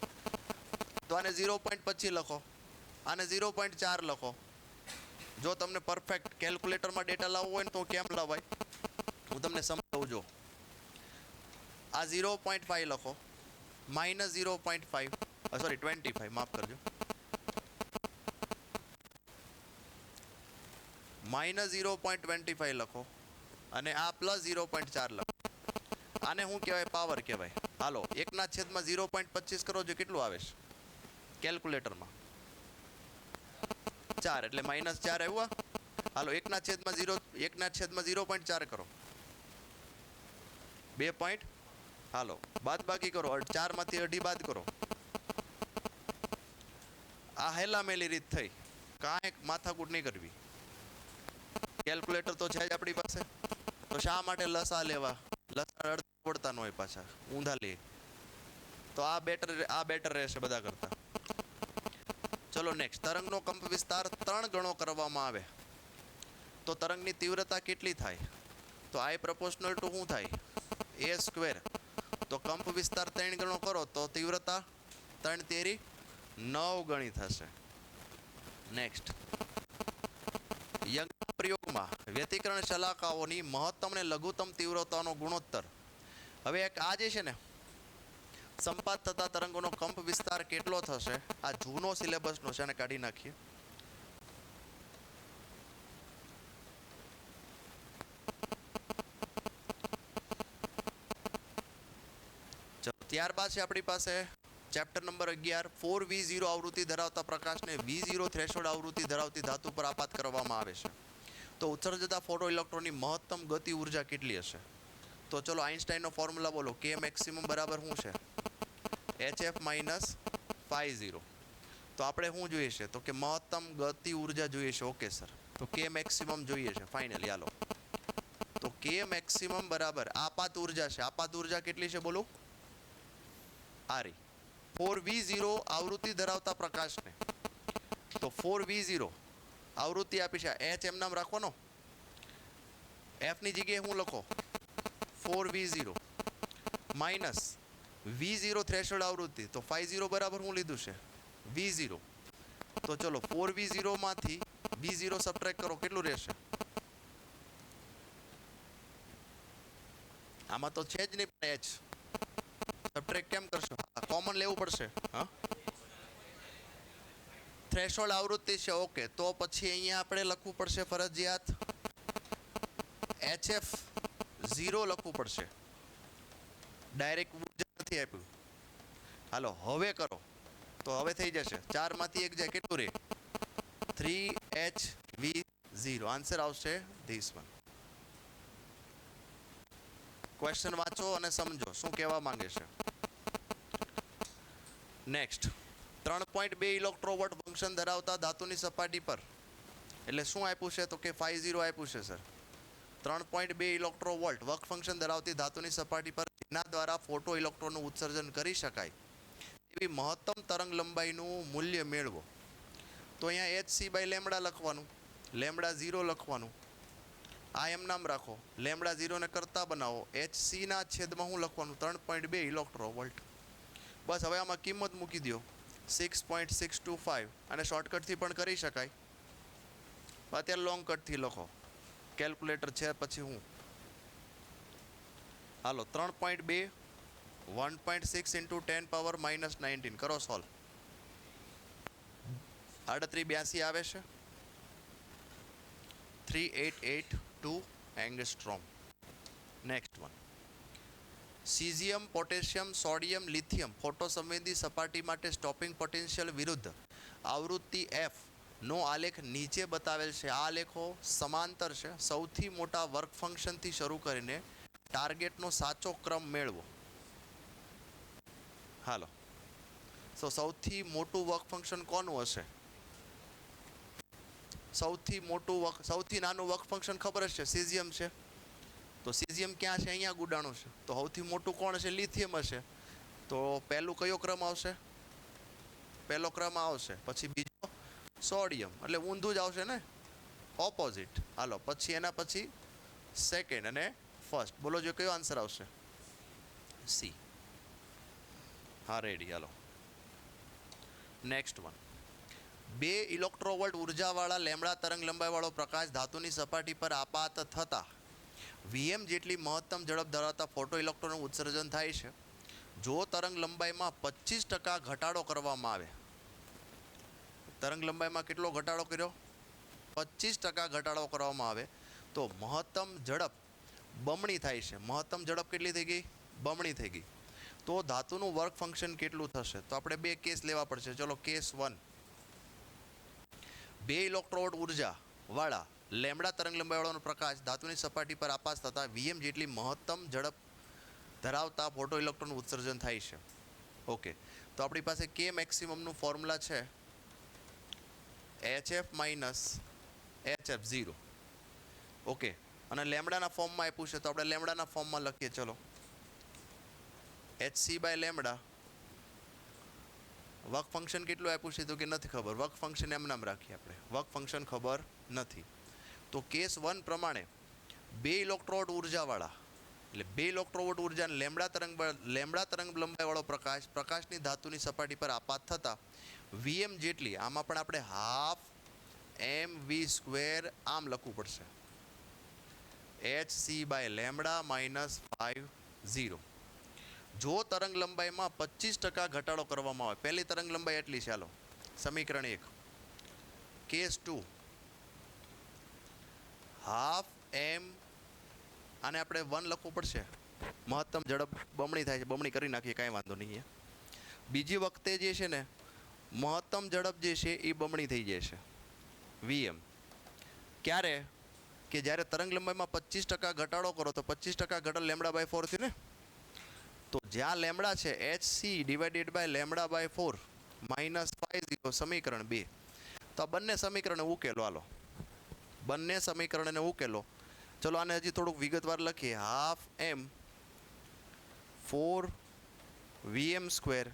તો આને 0.25 લખો, આને 0.4 લખો. જો તમને પરફેક્ટ કેલ્ક્યુલેટરમાં ડેટા લાવવો હોય ને તો કેમ લાવાય હું તમને સમજાવું. જો આ 0.5 લખો, -0.5 સોરી 25 માફ કરજો, -0.25 લખો અને આ +0.4 લખો. આને શું કહેવાય? પાવર કહેવાય. હાલો 1/0.25 કરો, જો કેટલું આવે છે કેલ્ક્યુલેટરમાં? 4, એટલે -4 આવ્યું. હાલો 1/0.4 કરો, 2 પોઈન્ટ. હાલો બાદ બાકી કરો, 4 માંથી અઢી બાદ કરો. આ હેલામેલી રીત થઈ, કાંઈ માથાકૂટ નહીં કરવી. કેલ્ક્યુલેટર તો છે જ આપણી પાસે, તો શા માટે લસા લેવા? લસા અડતા ન હોય, પાછા ઊંધા લે. તો આ બેટર રહેશે બધા કરતા. ચલો નેક્સ્ટ. તરંગનો કંપ વિસ્તાર 3 ગણો કરવામાં આવે તો તરંગની તીવ્રતા કેટલી થાય? તો I પ્રપોર્શનલ ટુ શું થાય? A². તો કંપ વિસ્તાર 3 ગણો કરો તો તીવ્રતા 3 તેરી 9 ગણી થશે. નેક્સ્ટ. યંગના પ્રયોગમાં વ્યતિકરણ શલાકાઓની મહત્તમ અને લઘુત્તમ તીવ્રતાનો ગુણોત્તર. હવે એક આ જે છે ને, સંપાત થતા તરંગોનો કંપ વિસ્તાર કેટલો થશે? આ જૂનો સિલેબસનો છે, અને કાઢી નાખીએ. ત્યારબાદ છે આપણી પાસે ચેપ્ટર નંબર 11, 4v0 આવૃત્તિ ધરાવતા પ્રકાશને v0 થ્રેશોલ્ડ આવૃત્તિ ધરાવતી ધાતુ પર આપાત કરવામાં આવે છે તો ઉત્સર્જતા ફોટો ઇલેક્ટ્રોનની મહત્તમ ગતિ ઉર્જા કેટલી હશે? તો ચલો આઇન્સ્ટાઈનનો ફોર્મ્યુલા બોલો. K મેક્સિમમ બરાબર શું છે? HF - φ0. તો આપણે શું જોઈએ છે? તો કે મહત્તમ ગતિ ઉર્જા જોઈએ છે. ઓકે સર, તો K મેક્સિમમ જોઈએ છે ફાઇનલી. હાલો, તો K મેક્સિમમ બરાબર આપાત ઉર્જા છે. આપાત ઉર્જા કેટલી છે બોલો? આરી 4v0 આવૃત્તિ ધરાવતા પ્રકાશને, તો 4v0 આવૃત્તિ આપી છે. H એમ નામ રાખવાનો, F ની જગ્યાએ શું લખો? 4v0 માઇનસ v0 થ્રેશોલ્ડ આવૃત્તિ, તો φ0 બરાબર શું લીધું છે? v0. તો ચલો 4v0 માંથી v0 સબટ્રેક્ટ કરો, કેટલું રહેશે? આમાં તો છે જ નહીં પણ H. સબટ્રેક્ટ કેમ કરશો? કોમન લેવું પડશે. હા, થ્રેશોલ્ડ આવૃત્તિ છે. ઓકે, તો પછી અહીંયા આપણે લખવું પડશે ફરજિયાત HF 0 લખવું પડશે. ડાયરેક્ટ ઉર્જા નથી આપ્યું. હાલો હવે કરો તો હવે થઈ જશે. 4 માંથી 1 જાય, કેટલું રહે? 3HV0. આન્સર આવશે ધીસ વન. ક્વેશ્ચન વાંચો અને સમજો શું કહેવા માંગે છે. નેક્સ્ટ. 3.2 ઇલેક્ટ્રોવોલ્ટ ફંક્શન ધરાવતા ધાતુની સપાટી પર, એટલે શું આપ્યું છે? તો કે φ0 આપ્યું છે સર. 3.2 ઇલેક્ટ્રોવોલ્ટ વર્ક ફંક્શન ધરાવતી ધાતુની સપાટી પર જેના દ્વારા ફોટો ઇલેક્ટ્રોનનું ઉત્સર્જન કરી શકાય એવી મહત્તમ તરંગ લંબાઈનું મૂલ્ય મેળવો. તો અહીંયા hc/λ લખવાનું, λ0 લખવાનું. આ એમ નામ રાખો, λ0 ને કરતા બનાવો. hc ના છેદમાં શું લખવાનું? 3.2 ઇલેક્ટ્રોવોલ્ટ. બસ હવે આમાં કિંમત મૂકી દો 6.625, અને શોર્ટકટથી પણ કરી શકાય. અત્યારે લોંગ કટથી લખો, કેલ્ક્યુલેટર છે પછી હું. હાલો 3.2 1.6 × 10⁻−19 કરો સોલ્વ. 3882 આવે છે. 3882 angstrom. Next one. Caesium, potassium, sodium, lithium photo સંવેદી સપાટી માટે સ્ટોપિંગ પોટેન્શિયલ વિરુદ્ધ આવૃત્તિ F નો આલેખ નીચે બતાવેલ છે. આ આલેખો સમાંતર છે. સૌથી મોટા વર્ક ફંક્શનથી શરૂ કરીને ટાર્ગેટનો સાચો ક્રમ મેળવો. હાલો, તો સૌથી મોટું વર્ક ફંક્શન કોનું હશે? સૌથી નાનું વર્ક ફંક્શન ખબર હશે, સીઝિયમ છે. તો સીઝિયમ ક્યાં છે? અહીંયા ગુડાણું છે. તો સૌથી મોટું કોણ હશે? લિથિયમ હશે. તો તો પહેલું કયો ક્રમ આવશે? પહેલો ક્રમ આવશે, પછી બીજો સોડિયમ, એટલે ઊંધું જ આવશે ને, ઓપોઝિટ. હાલો, પછી એના પછી સેકન્ડ અને ફર્સ્ટ. બોલો જો કયો આન્સર આવશે? સી. હા, રેડી. હાલો, નેક્સ્ટ વન. 2 ઇલેક્ટ્રોવોલ્ટ ઉર્જાવાળા લેમ્બડા તરંગ લંબાઈવાળો પ્રકાશ ધાતુની સપાટી પર આપાત થતા Vm જેટલી મહત્તમ ઝડપ ધરાવતા ફોટો ઇલેક્ટ્રોનનું ઉત્સર્જન થાય છે. જો તરંગ લંબાઈમાં 25% ઘટાડો કરવામાં આવે, તરંગ લંબાઈમાં કેટલો ઘટાડો કર્યો? 25% ઘટાડો કરવામાં આવે તો મહત્તમ ઝડપ બમણી થાય છે. મહત્તમ ઝડપ કેટલી થઈ ગઈ? બમણી થઈ ગઈ. તો ધાતુનું વર્ક ફંક્શન કેટલું થશે? તો આપણે 2 કેસ લેવા પડશે. ચલો, કેસ 1. 2 ઇલેક્ટ્રોવોલ્ટ ઉર્જા વાળા લેમ્બડા તરંગ લંબાઈવાળાનો પ્રકાશ ધાતુની સપાટી પર આપાત થતા Vm જેટલી મહત્તમ ઝડપ ધરાવતા ફોટો ઇલેક્ટ્રોનનું ઉત્સર્જન થાય છે. ઓકે, તો આપણી પાસે કે મેક્સિમમનું ફોર્મ્યુલા છે HF માઇનસ HF0. ઓકે, અને લેમ્બડાના ફોર્મમાં આપ્યું છે, તો આપણે લેમ્બડાના ફોર્મમાં લખીએ. ચલો, HC by lambda. Work function કેટલું આપ્યું છે? તો કે નથી ખબર. વર્ક ફંક્શન એમ નામ રાખીએ આપણે. વર્ક ફંક્શન ખબર નથી. તો કેસ 1 પ્રમાણે 2 ઇલેક્ટ્રોવોલ્ટ ઉર્જાવાળા, એટલે 2 ઇલેક્ટ્રોવોલ્ટ ઉર્જા લેમ્બડા તરંગ લંબાઈવાળો પ્રકાશની ધાતુની સપાટી પર આપાત થતા Vm જેટલી, આમાં પણ આપણે હાફ mv² આમ લખવું પડશે, HC બાય લેમ્બડા માઇનસ 50. જો તરંગ લંબાઈમાં 25% ઘટાડો કરવામાં આવે, પહેલી તરંગ લંબાઈ એટલી છે. ચાલો, સમીકરણ 1. કેસ 2, હાફ m, આને આપણે 1 લખવું પડશે. મહત્તમ ઝડપ બમણી થાય છે, બમણી કરી નાખીએ, કાંઈ વાંધો નહીં. બીજી વખતે જે છે ને, મહત્તમ ઝડપ જે છે એ બમણી થઈ જાય છે Vm. ક્યારે? કે જ્યારે તરંગ લંબાઈમાં 25% ઘટાડો કરો, તો 25% ઘટાડો લેમ્બડા બાય 4 થયું ને. તો જ્યાં લેમ્બડા છે, HC divided by lambda by 4 minus 50, સમીકરણ 2. તો આ બંને સમીકરણને ઉકેલો. હાલો, બંને સમીકરણને ઉકેલો. ચલો, આને હજી થોડુંક વિગતવાર લખીએ. હાફ m 4 Vm²,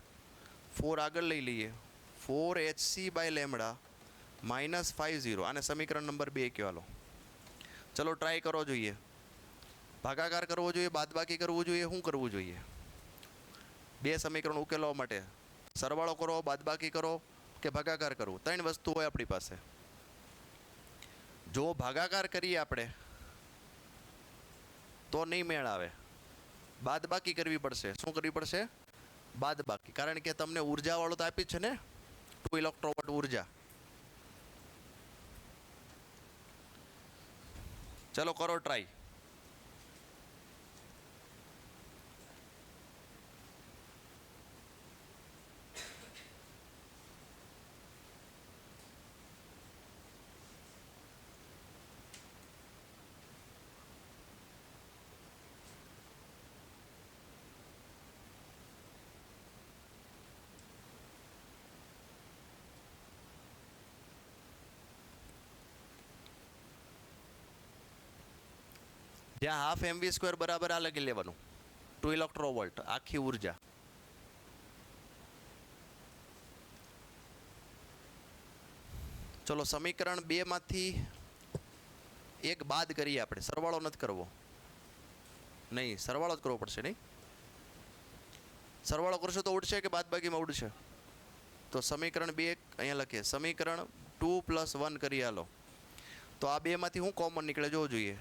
4 આગળ લઈ લઈએ, 4 HC બાય લેમ્બડા માઇનસ 50. આને સમીકરણ નંબર 2 કહેવાલો. ચલો, ટ્રાય કરવો જોઈએ. ભાગાકાર કરવો જોઈએ, બાદબાકી કરવું જોઈએ, શું કરવું જોઈએ? 2 સમીકરણ ઉકેલવા માટે સરવાળો કરો, બાદબાકી કરો કે ભાગાકાર કરવું? 3 વસ્તુ હોય આપણી પાસે. જો ભાગાકાર કરીએ આપણે તો નહીં મેળ આવે, બાદબાકી કરવી પડશે. શું કરવી પડશે? બાદબાકી. કારણ કે તમને ઉર્જાવાળું તો આપી જ છે ને, 2 ઇલેક્ટ્રોવોલ્ટ ઉર્જા. ચલો, કરો ટ્રાય. જ્યાં હાફ mv² બરાબર આ લખી લેવાનું, 2 ઇલેક્ટ્રોવોલ્ટ આખી ઉર્જા. ચલો, સમીકરણ 2 માંથી 1 બાદ કરીએ આપણે. સરવાળો નથી કરવો, નહીં, સરવાળો જ કરવો પડશે. નહીં, સરવાળો કરશો તો ઉડશે કે બાદબાકીમાં ઉડશે? તો સમીકરણ 2 અહીંયા લખીએ. સમીકરણ 2 + 1 કરીએ. હાલો, તો આ 2 માંથી શું કોમન નીકળે જોવું જોઈએ.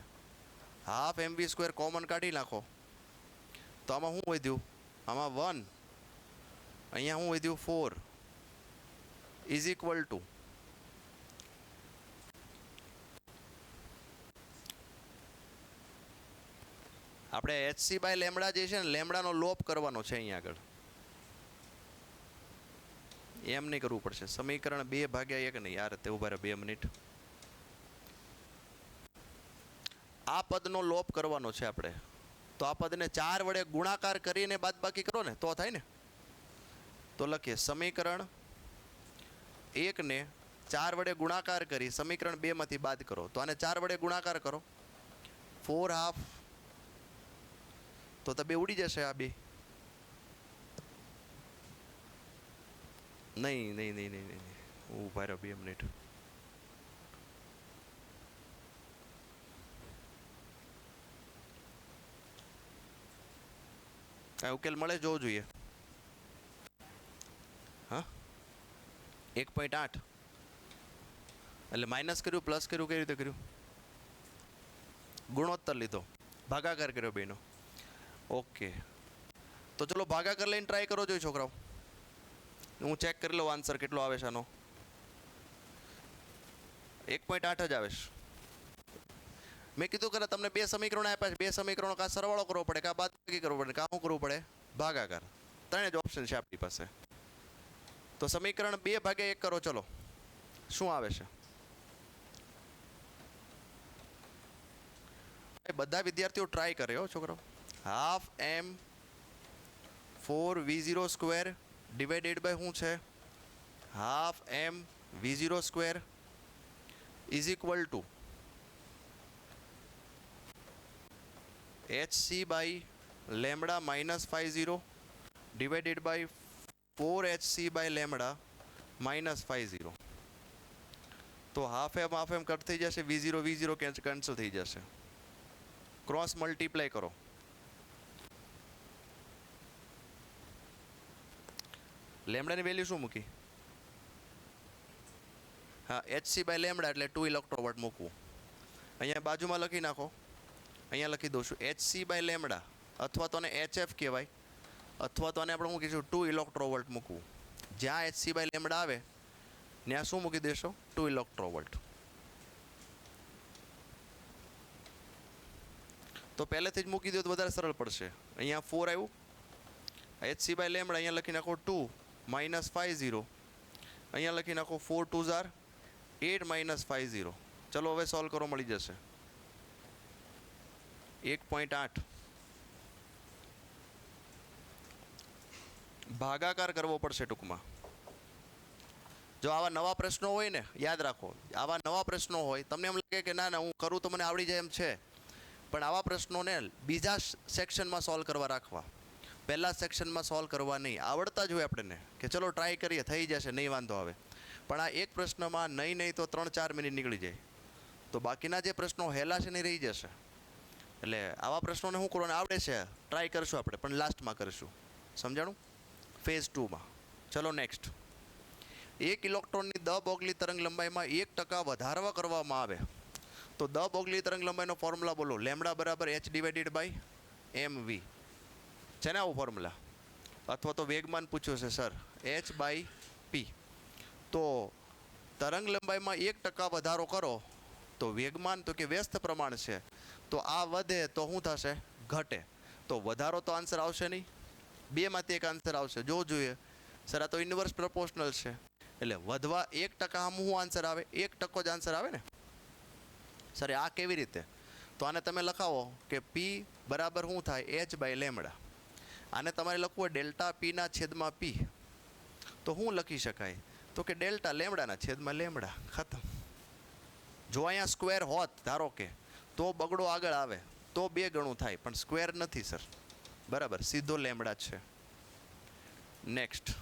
હાફ mv² કોમન કાઢી નાખો, તો આમાં શું વધ્યું? આમાં 1, અહીંયા શું વધ્યું? 4 ઇઝ ઇક્વલ ટુ, આપણે HC બાય લેમ્બડા જે છે ને, લેમ્બડાનો લોપ કરવાનો છે અહીંયા આગળ. એમ નહીં કરવું પડશે. સમીકરણ 2/1 નહીં, યાર તે ઉભા રહે 2 મિનિટ. આ પદનો લોપ કરવાનો છે આપણે. તો આ પદને 4 વડે ગુણાકાર કરીને બાદબાકી કરો ને તો થાય ને. તો લખીએ, સમીકરણ 1 ને 4 વડે ગુણાકાર કરી સમીકરણ 2 માંથી બાદ કરો. તો આને 4 વડે ગુણાકાર કરો, 4 હાફ, તો 2 ઉડી જશે. આ 2 નહીં નહીં નહીં નહીં નહીં ઊભા રહ્યો 2 મિનિટ. આ ઉકેલ મળે જોવું જોઈએ. હા 1.8 એટલે માઇનસ કર્યું પ્લસ કર્યું કઈ રીતે કર્યું? ગુણોત્તર લીધો, ભાગાકાર કર્યો બેનો. ઓકે તો ચલો ભાગાકાર લઈને ટ્રાય કરો જોઈએ છોકરાઓ. હું ચેક કરી લઉં આન્સર કેટલો આવે છે આનો. 1.8 જ આવે છે. મેં કીધું કે તમને 2 સમીકરણો આપ્યા છે. 2 સમીકરણો કાં સરવાળો કરવો પડે, કાં બાદબાકી કરવો પડે, કાં શું કરવું પડે? ભાગાકાર. 3 જ ઓપ્શન છે આપણી પાસે. તો સમીકરણ 2/1 કરો. ચલો શું આવે છે? બધા વિદ્યાર્થીઓ ટ્રાય કરે હો છોકરાઓ. Half M 4v0² divided by શું છે? Half M v0² is equal to hc by lambda minus 50 divided by 4hc by lambda minus 50. તો હાફ એમ કટ થઈ જશે, v0 કેન્સલ થઈ જશે. ક્રોસ મલ્ટીપ્લાય કરો. લેમડાની વેલ્યુ શું મૂકી? હા hc બાય લેમડા એટલે 2 ઇલેક્ટ્રોવોલ્ટ મૂકવું. અહીંયા બાજુમાં લખી નાખો. અહીંયા લખી દઉં છું hc બાય લેમડા, અથવા તો hf કહેવાય, અથવા તો આપણે શું કહીશું 2 ઇલેક્ટ્રોવોલ્ટ મૂકવું. જ્યાં hc બાય લેમડા આવે ત્યાં શું મૂકી દેશો? 2 ઇલેક્ટ્રોવોલ્ટ. તો પહેલેથી જ મૂકી દો તો વધારે સરળ પડશે. અહીંયા 4 આવ્યું, hc બાય લેમડા અહીંયા લખી નાખો 2 માઇનસ 50, અહીંયા લખી નાખો 4 2s are 8 માઇનસ 50. ચલો હવે સોલ્વ કરો, મળી જશે 1.8. ભાગાકાર કરવો પડશે ટૂંકમાં. જો આવા નવા પ્રશ્નો હોય ને, યાદ રાખો, આવા નવા પ્રશ્નો હોય, તમને એમ લાગે કે ના હું કરું તો મને આવડી જાય એમ છે, પણ આવા પ્રશ્નોને બીજા સેક્શનમાં સોલ્વ કરવા રાખવા, પહેલા સેક્શનમાં સોલ્વ કરવા નહીં. આવડતા જ હોય આપણને કે ચલો ટ્રાય કરીએ, થઈ જશે, નહીં વાંધો આવે. પણ આ એક પ્રશ્નમાં નહીં તો 3-4 મિનિટ નીકળી જાય, તો બાકીના જે પ્રશ્નો હેલા છે ને રહી જશે. એટલે આવા પ્રશ્નોને શું કરવાનું આવડે છે, ટ્રાય કરશું આપણે, પણ લાસ્ટમાં કરીશું. સમજાણું? ફેઝ 2માં. ચલો નેક્સ્ટ. 1 ઇલેક્ટ્રોનની દ બોગલી તરંગ લંબાઈમાં 1% વધારવા કરવામાં આવે તો દ બોગલી તરંગ લંબાઈનો ફોર્મ્યુલા બોલો. લેમડા બરાબર h ડિવાઇડેડ બાય mv છે ને આવું ફોર્મ્યુલા? અથવા તો વેગમાન પૂછ્યું છે સર, h બાય p. તો તરંગ લંબાઈમાં 1% વધારો કરો તો વેગમાન તો કે વ્યસ્ત પ્રમાણ છે, તો આ વધે તો શું થશે? ઘટે. તો વધારો તો આન્સર આવશે નહીં, 2માંથી એક આન્સર આવશે. જો જોઈએ સર આ તો ઇન્વર્સ પ્રપોર્શનલ છે, એટલે વધવા 1% આમ શું આન્સર આવે? 1% જ આન્સર આવે ને સર. આ કેવી રીતે? તો આને તમે લખાવો કે p બરાબર શું થાય? h by lambda. આને તમારે લખવું હોય ડેલ્ટા પીના છેદમાં p, તો શું લખી શકાય? તો કે ડેલ્ટા લેમડાના છેદમાં લેમડા. ખતમ. જો અહીંયા સ્ક્વેર હોત ધારો કે, તો બગડો આગળ આવે, તો 2 ગણું થાય, પણ સ્ક્વેર નથી સર, બરાબર, સીધો લેમડા જ છે. નેક્સ્ટ.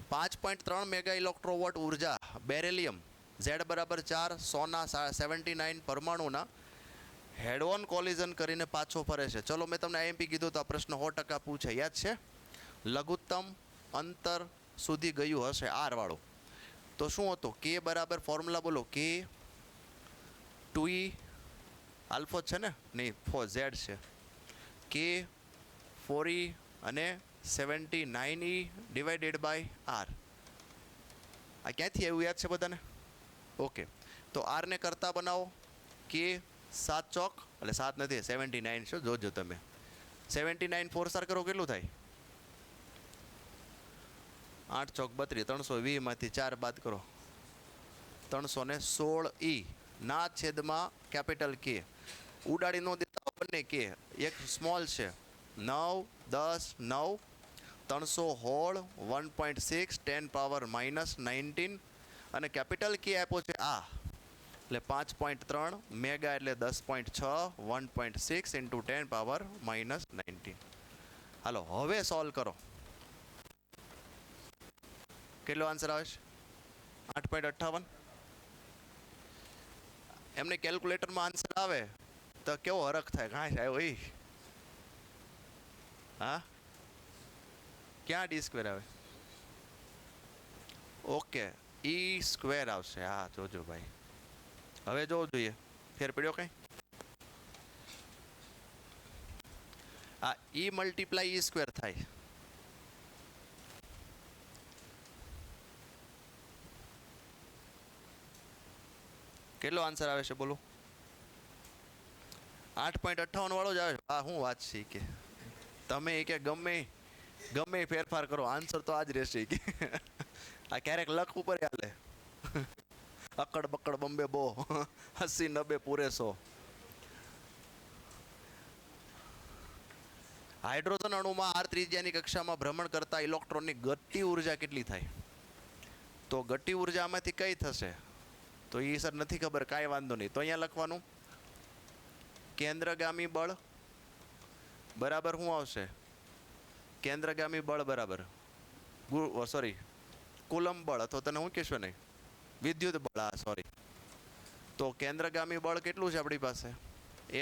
5.3 મેગા ઇલેક્ટ્રોવોટ ઉર્જા બેરેલિયમ Z બરાબર 4 સોના 79 પરમાણુના હેડ ઓન કોલિઝન કરીને પાછો ફરે છે. ચલો મેં તમને IMP કીધું તો આ પ્રશ્ન 100% પૂછે, યાદ છે? લઘુત્તમ અંતર સુધી ગયું હશે R વાળું. તો શું હતું? K બરાબર ફોર્મ્યુલા બોલો. K 2e આલ્ફો છે ને, નહીં 4z છે. K 4e અને 79e ડિવાઇડેડ બાય R. આ ક્યાંથી આવ્યું યાદ છે બધાને? ઓકે, તો R ને કરતા બનાવો. K 7 ચોક એટલે 7 નથી 79 છે, જોજો તમે. 79 4 કરો કેટલું થાય? 8 ચોક 32, 320 માંથી 4 બાદ કરો, 316e ના છેદમાં કેપિટલ K. ઉડાડી નો દેતા બંને K, એક સ્મોલ છે. 9 10 9 316 1.6 10 પાવર માઇનસ 19 અને કેપિટલ K આપ્યો છે આ, એટલે 5.3 મેગા એટલે 10.6 1.6 ઇન્ટુ 10 પાવર માઇનસ 19. હાલો હવે સોલ્વ કરો. કેટલો આન્સર આવે છે? 8.58. એમને કેલ્ક્યુલેટરમાં આન્સર આવે તો કેવો હરખ થાય, કાંઈ આવ્યો એ? હા, ક્યાં ડી સ્ક્વેર આવે? ઓકે, ઈ સ્ક્વેર આવશે. હા જોજો ભાઈ, હવે જોવું જોઈએ ફેર પડ્યો કઈ? આ ઈ મલ્ટીપ્લાય ઈ સ્ક્વેર થાય. કેટલો આન્સર આવે છે બોલો? 8.58 વાળો જ આવે છે. હા, હું વાત છે કે તમે કે ગમે ફેરફાર કરો, આન્સર તો આજ રહેશે કે આ ક્યારેક લક ઉપર હાલે. અકડ બકડ બંબે બો 80-90 પૂરે 100. હાઇડ્રોજન અણુમાં r ત્રિજ્યાની કક્ષામાં ભ્રમણ કરતા ઇલેક્ટ્રોનની ગતિ ઉર્જા કેટલી થાય? તો ગતિ ઉર્જા આમાંથી કઈ થશે? તો એ સર નથી ખબર, કાંઈ વાંધો નહીં. તો અહીંયા લખવાનું કેન્દ્રગામી બળ બરાબર શું આવશે? કેન્દ્રગામી બળ બરાબર સોરી કુલમ બળ, અથવા તને હું કહેશો નહીં, વિદ્યુત બળ. હા સોરી. તો કેન્દ્રગામી બળ કેટલું છે આપણી પાસે?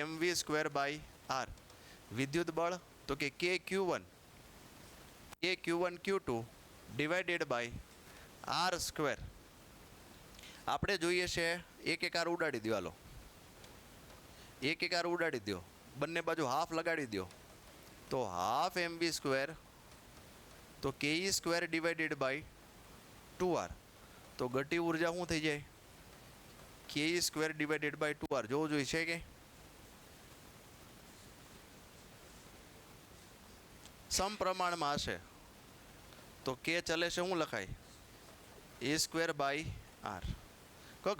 mv²/r. વિદ્યુત બળ તો કે kq1 q2 divided by r². આપણે જોઈએ છે એક આર ઉડાડી દો. હાલો, એક આર ઉડાડી દો, બંને બાજુ હાફ લગાડી દો, તો હાફ mv², તો ke² ડિવાઇડેડ બાય 2r. તો ગતિ ઉર્જા શું થઈ જાય? ke² divided by 2r. જોવું જોઈએ છે કે સમપ્રમાણમાં હશે તો કે ચલે છે, શું લખાય? a²/r.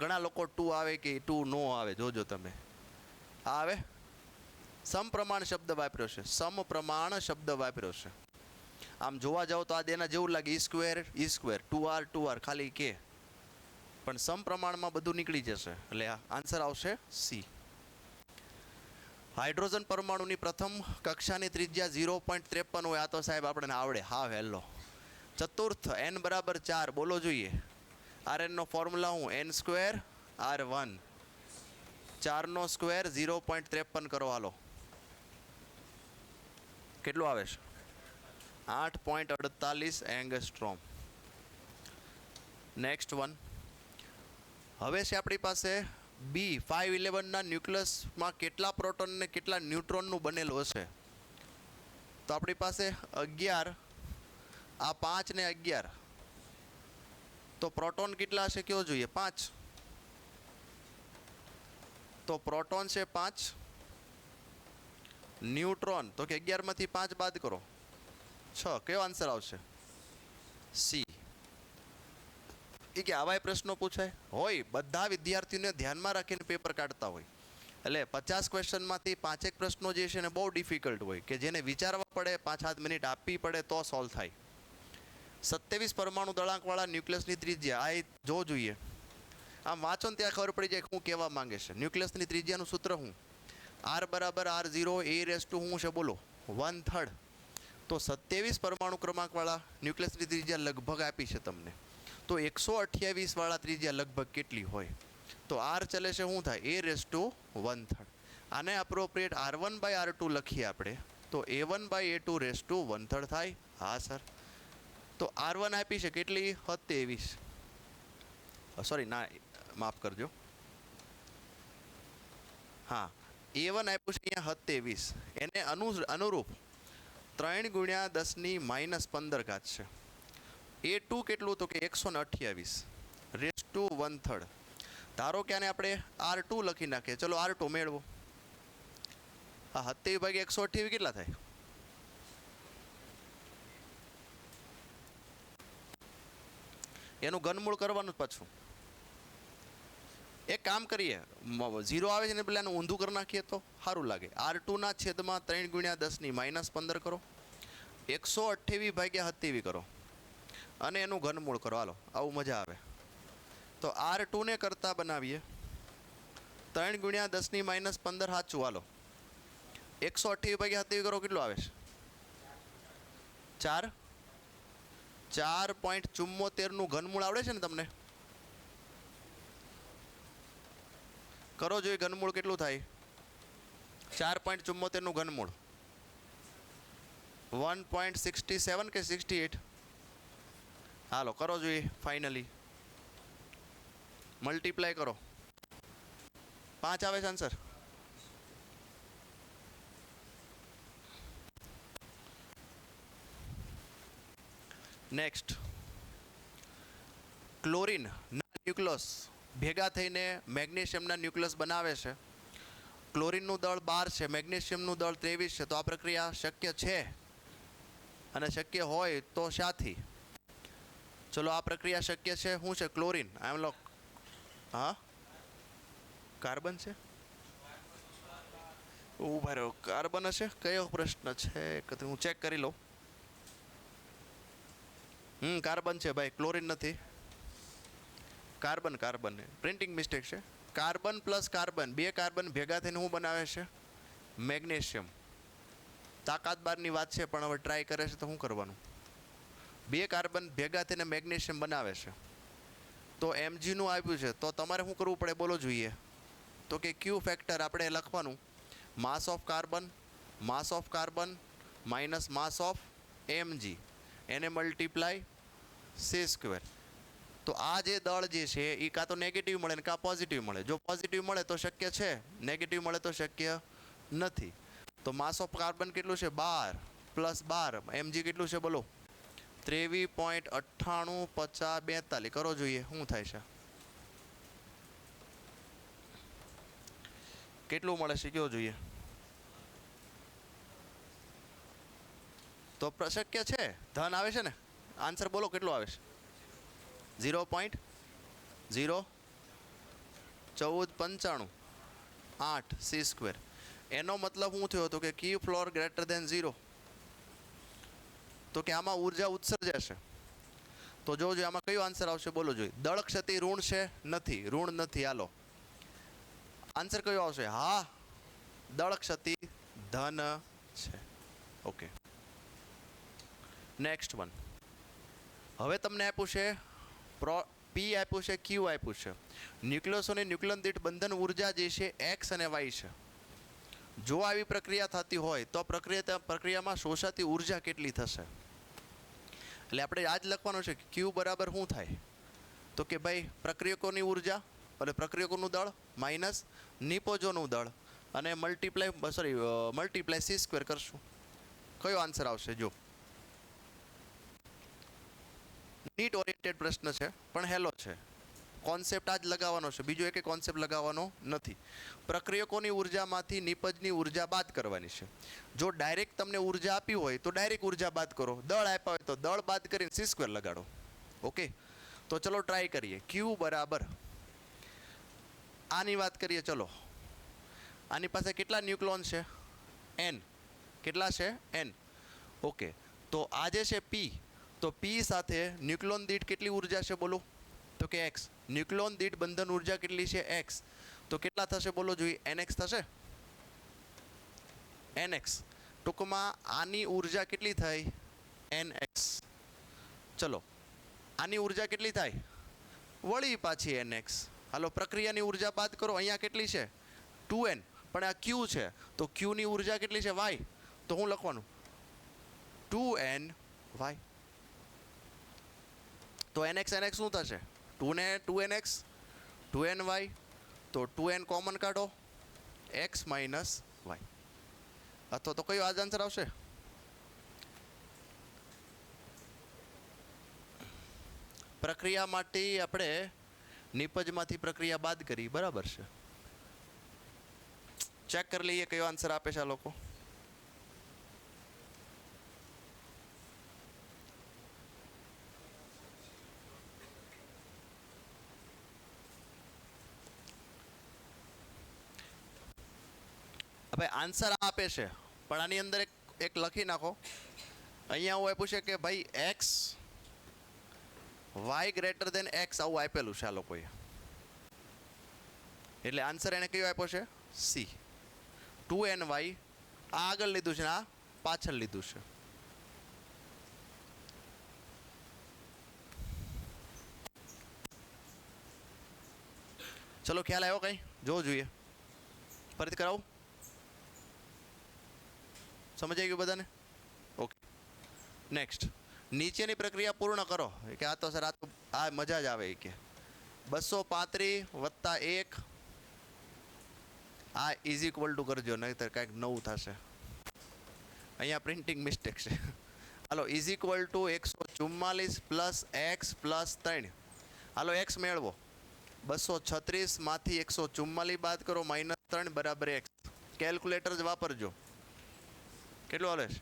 ઘણા લોકો 2 આવે કે 2 નો આવે, જોજો તમે. આવે સમપ્રમાણ શબ્દ વાપર્યો છે, સમપ્રમાણ શબ્દ વાપર્યો છે. આમ જોવા જાવ તો આ એના જેવું લાગે, e², 2r, ખાલી કે, પણ સમપ્રમાણમાં બધું નીકળી જશે. એટલે આન્સર આવશે સી. હાઇડ્રોજન પરમાણુની પ્રથમ કક્ષાની ત્રિજ્યા 0.53 હોય. આ તો સાહેબ આપણને આવડે. હા હેલો. ચતુર્થ n બરાબર 4 બોલો જોઈએ. Rn નો ફોર્મ્યુલા હું? n²r1. 4 નો સ્ક્વેર 0.53 કરો. હાલો, કેટલું આવે છે? 8.48 એંગસ્ટ્રોમ. Next one. હવે છે આપણી પાસે B511 ના ન્યુક્લિયસમાં કેટલા પ્રોટોન ને કેટલા ન્યુટ્રોનનું બનેલું હશે? તો આપણી પાસે 11, આ 5 ને 11. તો પ્રોટોન કેટલા હશે કયો જોઈએ? 5. તો પ્રોટોન છે 5, ન્યુટ્રોન તો કે 11 માંથી 5 બાદ કરો 6. કયો આન્સર આવશે? સી. એ કે આવા પ્રશ્નો પૂછાય હોય, બધા વિદ્યાર્થીઓને ધ્યાનમાં રાખીને પેપર કાઢતા હોય. એટલે 50 ક્વેશ્ચનમાંથી 5 પ્રશ્નો જે છે ને બહુ ડિફિકલ્ટ હોય, કે જેને વિચારવા પડે, 5-7 મિનિટ આપવી પડે તો સોલ્વ થાય. 27 પરમાણુ દળાંકવાળા ન્યુક્લિયસની ત્રિજ્યા આ જો જોઈએ. આમ વાંચો ને ત્યાં ખબર પડી જાય શું કહેવા માંગે છે. ન્યુક્લિયસની ત્રિજ્યાનું સૂત્ર શું? r બરાબર r0 a શું છે બોલો? 1/3. તો 27 પરમાણુ ક્રમાંકવાળા ન્યુક્લિયસની ત્રિજ્યા લગભગ આપી છે તમને. તો 128 વાળા ત્રિજ્યા લગભગ કેટલી હોય? તો r ચલે છે શું થાય? a1/3. આને અપ્રોપ્રિએટ r1/r2 લખીએ આપણે, તો a1/a2 થાય. હા સર. તો r1 આપી છે કેટલી? 27. સોરી ના, માફ કરજો. હા, a1 આપ્યું છે અહીંયા 27. એને અનુરૂપ 3 × 10⁻15 છે. a2 કેટલું? તો કે 128 ધારો કે આને આપણે r2 લખી નાખીએ. ચલો r2 મેળવો. આ 27/128 કેટલા થાય? એનું ઘનમૂળ કરવાનું પાછું. એક કામ કરીએ, 0 આવે છે ને પેલા એનું ઊંધું કરી નાખીએ તો સારું લાગે. r2 ના છેદમાં 3 × 10⁻15 કરો, 128/27 કરો અને એનું ઘનમૂળ કરો. હાલો, આવું મજા આવે. તો r2 ને કરતા બનાવીએ 3 × 10⁻15 સાચું. હાલો, 128/27 કરો, કેટલું આવે છે? 4. 4.74 ઘનમૂળ આવડે છે ને તમને? કરો જોઈએ ઘનમૂળ કેટલું થાય? 4.74 ઘનમૂળ 1.67 કે 68? હાલો કરો જોઈએ ફાઇનલી મલ્ટીપ્લાય કરો. 5 આવે છે આન્સર. નેક્સ્ટ, ક્લોરીન ના ન્યુક્લિયસ ભેગા થઈને મેગ્નેશિયમના ન્યુક્લિયસ બનાવે છે. ક્લોરીનનું દળ 12 છે, મેગ્નેશિયમનું દળ 23 છે. તો આ પ્રક્રિયા શક્ય છે અને શક્ય હોય તો શાથી? ચલો આ પ્રક્રિયા શક્ય છે. શું છે? ક્લોરીન. આમ લો. હા, કાર્બન છે. ઉભા રહ્યો, કાર્બન હશે. કયો પ્રશ્ન છે? હું ચેક કરી લઉં. કાર્બન છે ભાઈ, ક્લોરીન નથી. કાર્બન પ્રિન્ટિંગ મિસ્ટેક છે. કાર્બન પ્લસ કાર્બન, 2 કાર્બન ભેગા થઈને શું બનાવે છે? મેગ્નેશિયમ. તાકાત બારની વાત છે પણ હવે ટ્રાય કરે છે તો શું કરવાનું? 2 કાર્બન ભેગા થઈને મેગ્નેશિયમ બનાવે છે. તો Mg નું આપ્યું છે તો તમારે શું કરવું પડે બોલો જોઈએ? તો કે ક્યુ ફેક્ટર આપણે લખવાનું, માસ of carbon minus mass of Mg એને મલ્ટીપ્લાય c². તો આ જે દળ જે છે એ કાં તો નેગેટિવ મળે ને કાં પોઝિટિવ મળે. જો પોઝિટિવ મળે તો શક્ય છે, નેગેટિવ મળે તો શક્ય નથી. તો માસ ઓફ કાર્બન કેટલું છે? 12 પ્લસ 12. Mg કેટલું છે બોલો? 23.985042. કરો જોઈએ શું થાય છે? કેટલું મળે છે કયો જોઈએ? તો શક્ય છે, ધન આવે છે ને. આન્સર બોલો કેટલો આવે છે? 0.01495 c². એનો મતલબ શું થયો હતો કે Q ફ્લોર ગ્રેટર દેન 0. તો કે આમાં ઉર્જા ઉત્સર્જાશે. તો જોજો આમાં કયો આન્સર આવશે બોલો જોઈએ? દળ ક્ષતિ ઋણ છે? નથી, ઋણ નથી. હાલો આન્સર કયો આવશે? હા, દળ ક્ષતિ ધન છે. Okay, next one. હવે તમને આપ્યું છે P આપ્યું છે, Q આપ્યું છે. ન્યુક્લિયસોની ન્યુક્લિયન દીઠ બંધન ઉર્જા જે છે X અને Y છે. જો આવી પ્રક્રિયા થતી હોય તો પ્રક્રિયામાં શોષાતી ઉર્જા કેટલી થશે? એટલે આપણે આજ લખવાનું છે કે Q બરાબર શું થાય? તો કે ભાઈ પ્રક્રિયકોની ઉર્જા એટલે પ્રક્રિયકોનું દળ માઇનસ નિપજોનું દળ અને મલ્ટીપ્લાય c² કરશું. કયો આન્સર આવશે? જો નીટ ઓરિએન્ટેડ પ્રશ્ન છે પણ હેલો છે. કોન્સેપ્ટ આ જ લગાવવાનો છે, બીજો એક કોન્સેપ્ટ લગાવવાનો નથી. પ્રક્રિયકોની ઉર્જામાંથી નિપજની ઉર્જા બાદ કરવાની છે. જો ડાયરેક્ટ તમને ઉર્જા આપી હોય તો ડાયરેક્ટ ઉર્જા બાદ કરો, દળ આપ્યા હોય તો દળ બાદ કરીને c² લગાડો. ઓકે, તો ચલો ટ્રાય કરીએ. Q બરાબર આની વાત કરીએ. ચલો આની પાસે કેટલા ન્યુક્લોન છે? N. કેટલા છે? N. ઓકે, તો આ જે છે P, તો P સાથે ન્યુક્લોન દીઠ કેટલી ઉર્જા છે બોલો? તો કે X. ન્યુક્લોન દીઠ બંધન ઉર્જા કેટલી છે? X. તો કેટલા થશે બોલો જોઈએ? NX થશે. NX ટૂંકમાં આની ઉર્જા કેટલી થઈ? NX. ચલો આની ઉર્જા કેટલી થાય? વળી પાછી NX. હાલો પ્રક્રિયાની ઉર્જા બાદ કરો. અહીંયા કેટલી છે? 2N. પણ આ Q છે તો Q ની ઉર્જા કેટલી છે? Y. તો હું લખવાનું 2NY. તો NX શું થશે? 2NX 2NY. તો 2N કોમન કાઢો, X માઇનસ Y. અથવા તો કયો આજ આન્સર આવશે? પ્રક્રિયા માટે આપણે નિપજમાંથી પ્રક્રિયા બાદ કરી, બરાબર છે. ચેક કરી લઈએ કયો આન્સર આપે છે આ લોકો. હવે આન્સર આપે છે પણ આની અંદર એક લખી નાખો. અહીંયા હું આપ્યું છે કે ભાઈ X Y greater than X આવું આપેલું છે આ લોકોએ. એટલે આન્સર એને કયો આપ્યો છે? C. 2NY આ આગળ લીધું છે, આ પાછળ લીધું છે. ચલો ખ્યાલ આવ્યો કંઈ? જોવું જોઈએ, ફરીથી કરાવું, સમજાઈ ગયું બધાને? Okay, next. નીચેની પ્રક્રિયા પૂર્ણ કરો. કે આ તો સર આ મજા જ આવે કે 235 વત્તા 1 આ ઇઝ ઇક્વલ ટુ કરજો, નહીંતર કાંઈક નવું થશે. અહીંયા પ્રિન્ટિંગ મિસ્ટેક છે. હાલો, is equal to 144 plus X plus 3. હાલો એક્સ મેળવો. 236 માંથી 144 બાદ કરો, -3 બરાબર એક્સ. કેલ્ક્યુલેટર જ વાપરજો. કેટલું હાલે છે?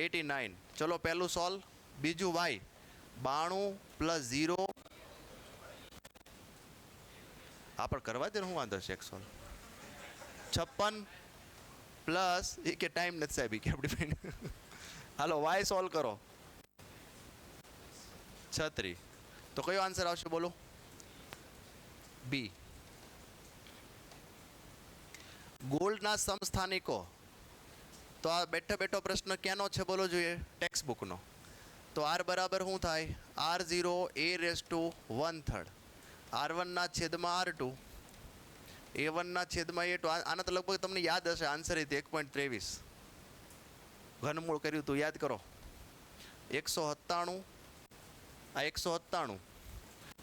89. ચલો પહેલું સોલ્વ. બીજું વાય 92 પ્લસ 0. આ પણ કરવા દે ને, હું વાંધો છે એક સોલ્વ. 56 પ્લસ એ કે ટાઈમ નથી સાહેબ કે આપણી બેન. હાલો વાય સોલ્વ કરો. 36. તો કયો આન્સર આવશે બોલો? બી. ગોલ્ડના સમસ્થાનિકો. તો આ બેઠો બેઠો પ્રશ્ન ક્યાંનો છે બોલો જોઈએ? ટેક્સ્ટ બુકનો. તો આર બરાબર શું થાય? R0 a⁻1/3 R1 ના છેદમાં R2 A1 ના છેદમાં A2. આના તો લગભગ તમને યાદ હશે આન્સર. 1.23 ઘનમૂળ કર્યું તું, યાદ કરો. 197 આ 197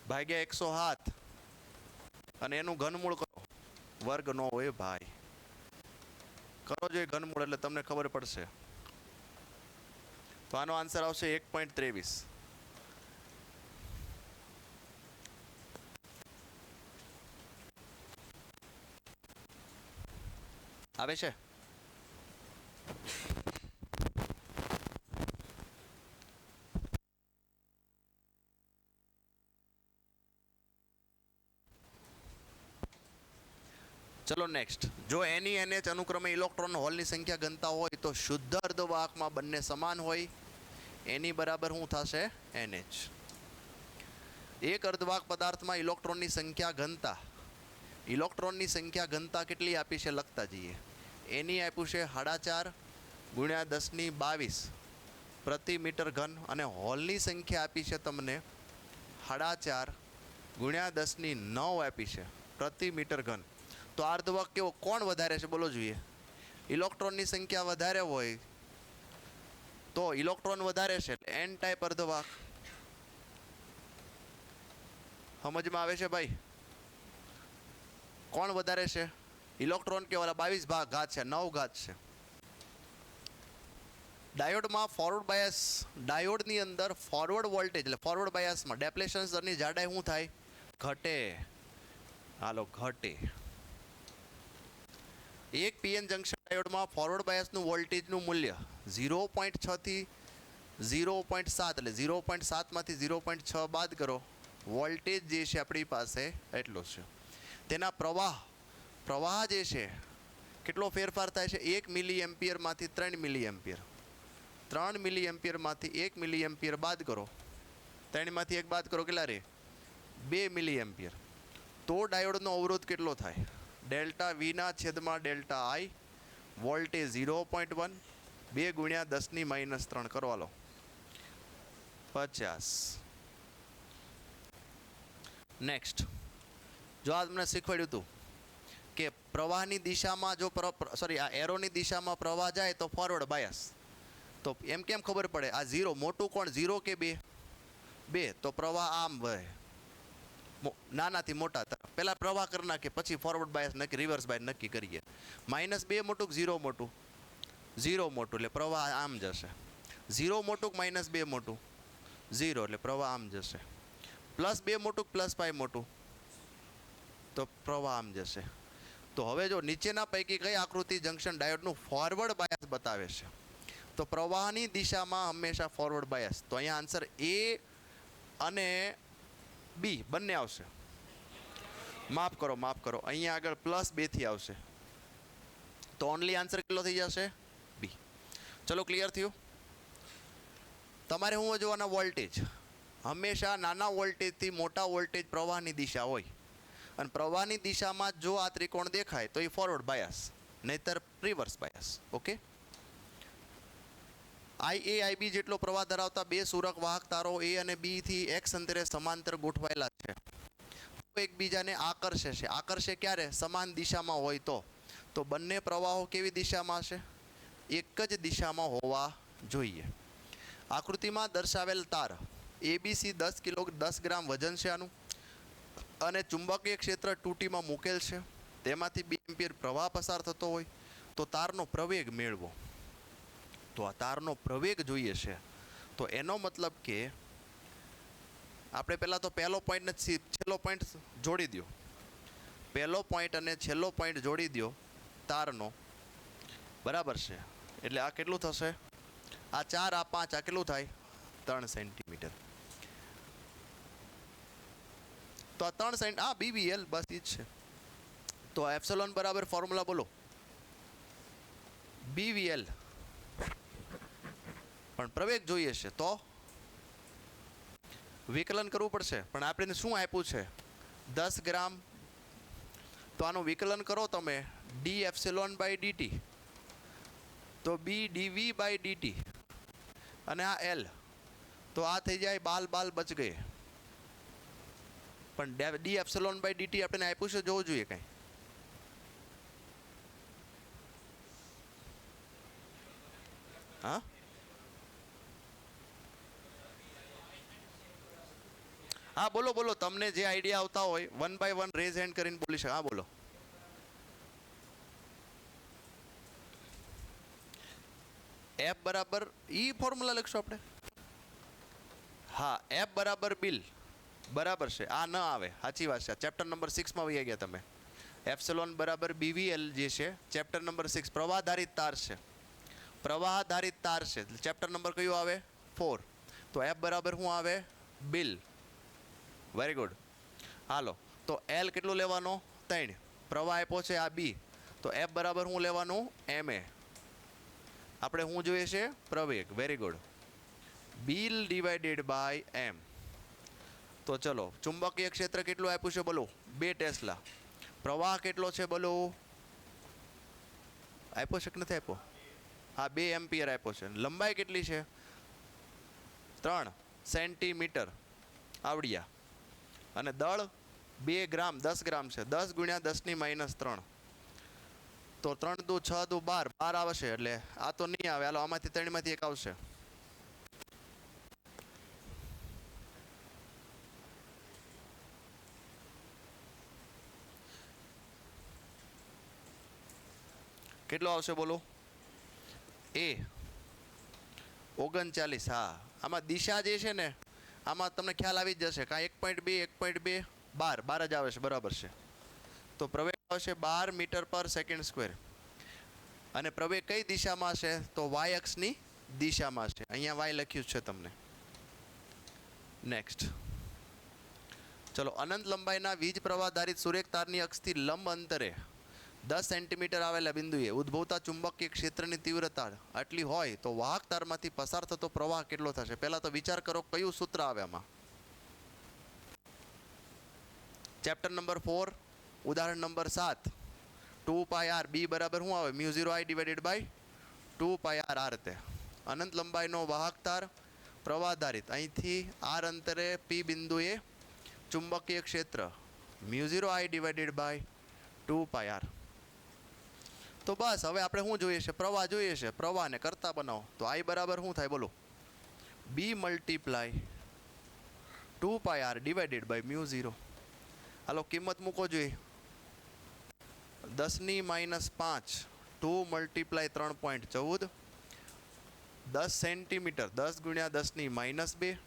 ભાગ્યા 107 અને એનું ઘનમૂળ કરો. વર્ગ નો હોય ભાઈ, કરો જોઈએ ઘનમૂળ એટલે તમને ખબર પડશે. તો આનો આન્સર આવશે 1.23. આવે છે? ચલો નેક્સ્ટ. જો એની NH અનુક્રમે ઇલેક્ટ્રોન હોલની સંખ્યા ઘનતા હોય તો શુદ્ધ અર્ધવાહકમાં બંને સમાન હોય. એની બરાબર શું થશે? NH. એક અર્ધવાહક પદાર્થમાં ઇલેક્ટ્રોનની સંખ્યા ઘનતા, ઇલેક્ટ્રોનની સંખ્યા ઘનતા કેટલી આપી છે લખતા જઈએ. એની આપ્યું છે 4.5 ગુણ્યા 10⁻22 પ્રતિ મીટર ઘન, અને હોલની સંખ્યા આપી છે તમને 4.5 ગુણ્યા 10⁹ આપી છે પ્રતિ મીટર ઘન. તો અર્ધવાહક કેવો, કોણ વધારે છે બોલો જોઈએ? ઇલેક્ટ્રોનની સંખ્યા વધારે હોય તો ઇલેક્ટ્રોન વધારે છે એટલે એન ટાઈપ અર્ધવાહક. સમજમાં આવે છે ભાઈ? કોણ વધારે છે? ઇલેક્ટ્રોન કે ઓલા 22 ઘાત છે, 9 ઘાત છે. ડાયોડમાં ફોરવર્ડ બાયસ, ડાયોડની અંદર ફોરવર્ડ વોલ્ટેજ એટલે ફોરવર્ડ બાયસમાં ડેપ્લેશન સ્તરની જાડાઈ શું થાય? ઘટે. હાલો ઘટે. એક પીએન જંકશન ડાયોડમાં ફોરવર્ડ બાયસનું વોલ્ટેજનું મૂલ્ય 0.6 થી 0.7 એટલે 0.7 માંથી 0.6 બાદ કરો. વોલ્ટેજ જે છે આપણી પાસે એટલો છે. તેના પ્રવાહ જે છે કેટલો ફેરફાર થાય છે? 1 મિલી એમ્પિયરમાંથી 3 મિલી એમ્પિયર. 3 મિલી એમ્પિયરમાંથી 1 મિલી એમ્પિયર બાદ કરો. 3માંથી 1 બાદ કરો, કેટલા રહે? 2 મિલી એમ્પિયર. તો ડાયોડનો અવરોધ કેટલો થાય? ડેલ્ટા V ના છેદમાં ડેલ્ટા I. વોલ્ટેજ 0.1 2 ગુણ્યા 10⁻³ કરો. હાલો 50. નેક્સ્ટ. જો આ તમને શીખવાડ્યું હતું કે પ્રવાહની દિશામાં જો આ એરોની દિશામાં પ્રવાહ જાય તો ફોરવર્ડ બાયસ. તો એમ કેમ ખબર પડે? આ 0 મોટું કોણ? 0 કે 2? 2. તો પ્રવાહ આમ વહે નાનાથી મોટા તરફ. પહેલા પ્રવાહ કરી નાખીએ, પછી ફોરવર્ડ બાયસ નક્કી, રિવર્સ બાયસ નક્કી કરીએ. -2 મોટું કે 0 મોટું? 0 મોટું એટલે પ્રવાહ આમ જશે. 0 મોટું કે -2 મોટું? 0 એટલે પ્રવાહ આમ જશે. +2 મોટું કે +5 મોટું? તો પ્રવાહ આમ જશે. તો હવે જો નીચેના પૈકી કઈ આકૃતિ જંકશન ડાયોડનું ફોરવર્ડ બાયસ બતાવે છે? તો પ્રવાહની દિશામાં હંમેશા ફોરવર્ડ બાયસ. તો અહીંયા આન્સર A અને B બંને આવશે. માફ કરો, અહીંયા આગળ +2 થી આવશે. તો ઓનલી આન્સર કેટલો થઈ જશે? B. ચલો ક્લિયર થયું? તમારે શું જોવાના? વોલ્ટેજ. હંમેશા નાના વોલ્ટેજથી મોટા વોલ્ટેજ પ્રવાહની દિશા હોય, અને પ્રવાહની દિશામાં જો આ ત્રિકોણ દેખાય તો એ ફોરવર્ડ બાયસ, નહીતર reverse bias. Okay. IA IB જેટલો પ્રવાહ ધરાવતા બે પૂરક વાહક તારો A અને B થી X અંતરે સમાંતર ગોઠવાયેલા છે. એકબીજાને આકર્ષે છે. આકર્ષે ક્યારે? સમાન દિશામાં હોય તો બંને પ્રવાહો કેવી દિશામાં હશે? એક જ દિશામાં હોવા જોઈએ. આકૃતિમાં દર્શાવેલ તાર એબીસી 10 ગ્રામ વજન છે આનું, અને ચુંબકીય ક્ષેત્ર 2Tમાં મૂકેલ છે. તેમાંથી 2 એમ્પિયર પ્રવાહ પસાર થતો હોય તો તારનો પ્રવેગ મેળવો. તો આ તારનો પ્રવેગ જોઈએ છે. તો એનો મતલબ કે આપણે પહેલાં તો પહેલો પોઈન્ટ ને છેલ્લો પોઈન્ટ જોડી દો. પહેલો પોઈન્ટ અને છેલ્લો પોઈન્ટ જોડી દો તારનો, બરાબર છે. એટલે આ કેટલું થશે? આ 4 આ 5 આ કેટલું થાય? 3 સેન્ટીમીટર. તો આ 3 સેન્ટ આ BVL બસ ઈ જ છે. તો એપ્સિલોન બરાબર ફોર્મ્યુલા બોલો. BVL. પણ પ્રવેગ જોઈએ છે તો વિકલન કરવું પડશે. પણ આપણે શું આપ્યું છે? 10 ગ્રામ. તો આનું વિકલન કરો તમે d એપ્સિલોન બાય dt, તો b dv બાય dt, અને આ L, તો આ થઈ જાય બાલ બચ ગયે. પણ d એપ્સિલોન બાય dt આપણે આપ્યું છે, જોવું જોઈએ કઈ. હા, હા બોલો બોલો, તમને જે આઈડિયા આવતા હોય 1 બાય 1 રેઝ હેન્ડ કરીને બોલી શકે. હા બોલો. F બરાબર ઈ ફોર્મ્યુલા લખશું આપણે. હા, F બરાબર બિલ, બરાબર છે. આ ન આવે, સાચી વાત છે. ચેપ્ટર નંબર 6 માં વહી ગયા તમે. એપ્સિલોન બરાબર BVL જે છે ચેપ્ટર નંબર 6 પ્રવાહધારિત તાર છે. પ્રવાહધારિત તાર છે. ચેપ્ટર નંબર કયું આવે? 4. તો F બરાબર શું આવે? બિલ. Very good. હાલો, તો L કેટલું લેવાનો? 3. પ્રવાહ આપ્યો છે આ B, તો F બરાબર શું લેવાનું? MA. આપણે શું જોઈએ છે? પ્રવેગ. Very good. BIL divided by M. તો ચલો, ચુંબકીય ક્ષેત્ર કેટલું આપ્યું છે બોલો? 2 ટેસ્લા. પ્રવાહ કેટલો છે બોલો? આપ્યો છે કે નથી આપ્યો? હા, 2 એમ્પિયર આપ્યો છે. લંબાઈ કેટલી છે? 3 સેન્ટીમીટર આવડિયા. અને દળ 2 ગ્રામ 10 ગ્રામ છે. 10 ગુણ્યા 10 - 3. તો 3 દુ 6 દુ 12 12 આવશે. એટલે આ તો નહીં આવે. હાલો, આમાંથી 3 માંથી 1 આવશે. કેટલો આવશે બોલો? A 39. હા, આમાં દિશા જે છે ને, આમાં તમને ખ્યાલ આવી જ જશે. કાં 1.2 1.2 12 જ આવે છે, બરાબર છે. તો પ્રવેગ આવશે 12 મીટર પર સેકન્ડ સ્ક્વેર. અને પ્રવેગ કઈ દિશામાં છે? તો y અક્ષની દિશામાં છે. અહીંયા y લખ્યું છે તમને. નેક્સ્ટ, ચલો. અનંત લંબાઈના વીજ પ્રવાહધારિત સુરેખ તારની અક્ષથી લંબ અંતરે 10 સેન્ટીમીટર આવેલા બિંદુએ ઉદ્ભવતા ચુંબકીય ક્ષેત્રની તીવ્રતા આટલી હોય તો વાહક તારમાંથી પસાર થતો પ્રવાહ કેટલો થશે? પહેલા તો વિચાર કરો કયું સૂત્ર આવે આમાં. ચેપ્ટર નંબર 4 ઉદાહરણ નંબર 7 2πr b બરાબર શું આવે? μ0I divided by 2πr. આ રીતે અનંત લંબાઈનો વાહક તાર પ્રવાહધારિત, અહીંથી r અંતરે p બિંદુએ ચુંબકીય ક્ષેત્ર μ0I ડિવાઇડેડ બાય 2πr. તો બસ હવે આપણે શું જોઈએ છે? પ્રવાહ જોઈએ છે. પ્રવાહને કરતા બનાવો. તો I બરાબર શું થાય બોલો? b multiply 2πr divided by μ0. હાલો, કિંમત મૂકો જોઈએ. 10 - 5 2 મલ્ટીપ્લાય 3.14. 10 સેન્ટીમીટર 10 ગુણ્યા 10 - 2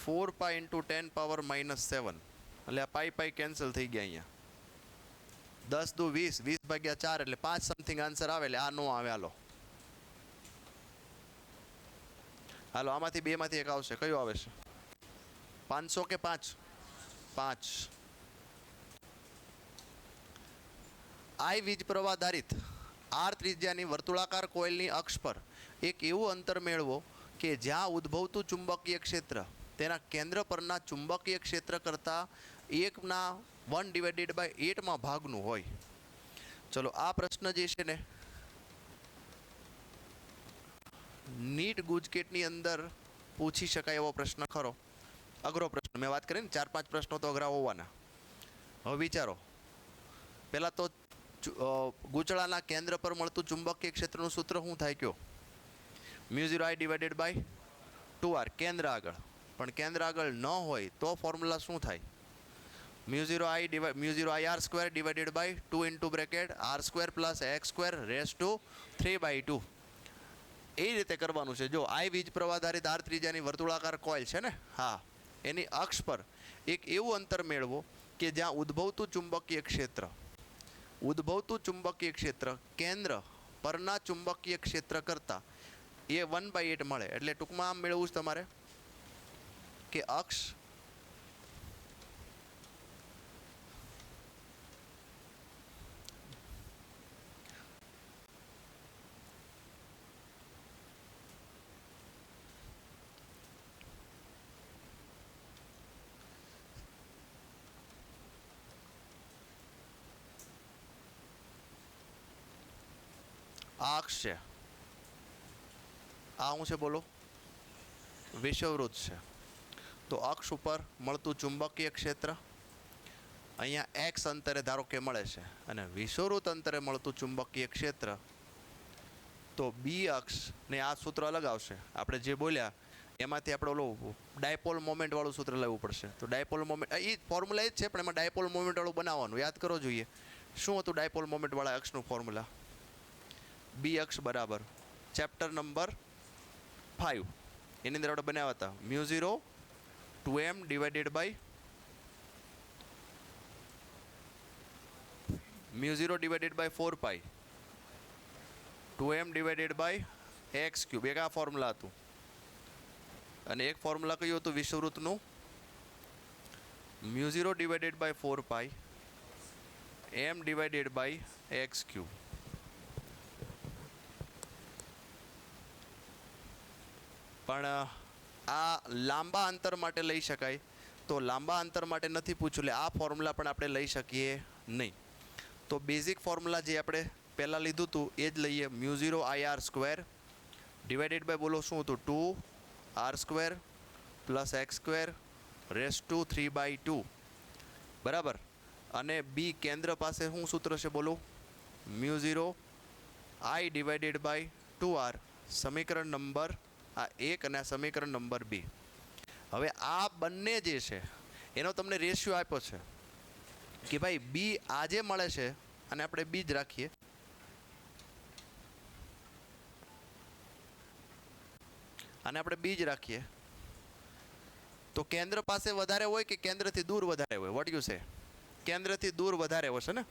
4π × 10 પાવર -7. એટલે આ પાઈ કેન્સલ થઈ ગયા. અહીંયા 10 દુ 20 20 ભાગ્યા 4 એટલે 5 સમથિંગ આન્સર આવે. એટલે આ નો આવે. હાલો હાલો, આમાંથી 2 માંથી 1 આવશે. કયું આવે છે? 500 કે 5? 5. I વીજ પ્રવાહધારિત R ત્રિજ્યાની વર્તુળાકાર કોઇલની અક્ષ પર એક એવું અંતર મેળવો કે જ્યાં ઉદ્ભવતું ચુંબકીય ક્ષેત્ર તેના કેન્દ્ર પરના ચુંબકીય ક્ષેત્ર કરતાં 1/8 ભાગનું હોય. ચલો, આ પ્રશ્ન જે છે ને, નીટ ગુજકેટની અંદર પૂછી શકાય એવો પ્રશ્ન ખરો. અઘરો પ્રશ્ન મેં વાત કરી ને 4-5 પ્રશ્નો તો અઘરા હોવાના. હવે વિચારો, પહેલાં તો ગૂંચળાના કેન્દ્ર પર મળતું ચુંબકીય ક્ષેત્રનું સૂત્ર શું થાય કયો? μ0I ડિવાઇડેડ બાય 2r, કેન્દ્ર આગળ. પણ કેન્દ્ર આગળ ન હોય તો ફોર્મ્યુલા શું થાય? μ0IR² divided by 2 into bracket r² plus x² raise to 3/2. એ રીતે કરવાનું છે. જો I વીજ પ્રવાહ આધારિત r ત્રિજ્યાની વર્તુળાકાર કોઇલ છે ને, હા, એની અક્ષ પર એક એવું અંતર મેળવો કે જ્યાં ઉદ્ભવતું ચુંબકીય ક્ષેત્ર કેન્દ્ર પરના ચુંબકીય ક્ષેત્ર કરતાં એ 1/8 મળે. એટલે ટૂંકમાં આમ મેળવવું છે તમારે કે અક્ષ આ અક્ષ છે, આ શું છે બોલો? વિષુવવૃત્ત છે. તો અક્ષ ઉપર મળતું ચુંબકીય ક્ષેત્ર અહીંયા x અંતરે ધારો કે મળે છે, અને વિષુવવૃત્ત અંતરે મળતું ચુંબકીય ક્ષેત્ર તો બી અક્ષને આ સૂત્ર અલગ આવશે. આપણે જે બોલ્યા એમાંથી આપણે ઓલું ડાયપોલ મોમેન્ટ વાળું સૂત્ર લેવું પડશે. તો ડાયપોલ મોમેન્ટ એ ફોર્મ્યુલા એ જ છે, પણ એમાં ડાયપોલ મોમેન્ટ વાળું બનાવવાનું યાદ કરો જોઈએ. શું હતું ડાયપોલ મોમેન્ટ વાળા અક્ષનું ફોર્મ્યુલા? બી અક્ષ બરાબર ચેપ્ટર નંબર 5 એની અંદર આપણે બનાવ્યા હતા μ0 2m divided by μ0 divided by 4π 2m divided by x³. એક આ ફોર્મ્યુલા હતું, અને એક ફોર્મ્યુલા કયું હતું વિષુવવૃત્તનું? μ0 divided by 4π m divided by x³. પણ આ લાંબા અંતર માટે લઈ શકાય, તો લાંબા અંતર માટે નથી પૂછ્યું, એટલે આ ફોર્મ્યુલા પણ આપણે લઈ શકીએ નહીં. તો બેઝિક ફોર્મ્યુલા જે આપણે પહેલાં લીધું હતું એ જ લઈએ. μ0IR² ડિવાઇડેડ બાય બોલો શું હતું? 2r² plus x² raise to 3/2 બરાબર. અને બી કેન્દ્ર પાસે શું સૂત્ર છે બોલો? μ0I divided by 2r. સમીકરણ નંબર આ 1 અને આ સમીકરણ નંબર 2. હવે આ બંને જે છે એનો તમને રેશિયો આપ્યો છે કે ભાઈ બી આજે મળે છે અને આપણે બી જ રાખીએ. અને આપણે બી જ રાખીએ તો કેન્દ્ર પાસે વધારે હોય કે કેન્દ્રથી દૂર વધારે હોય? What you say? કેન્દ્રથી દૂર વધારે હશે ને.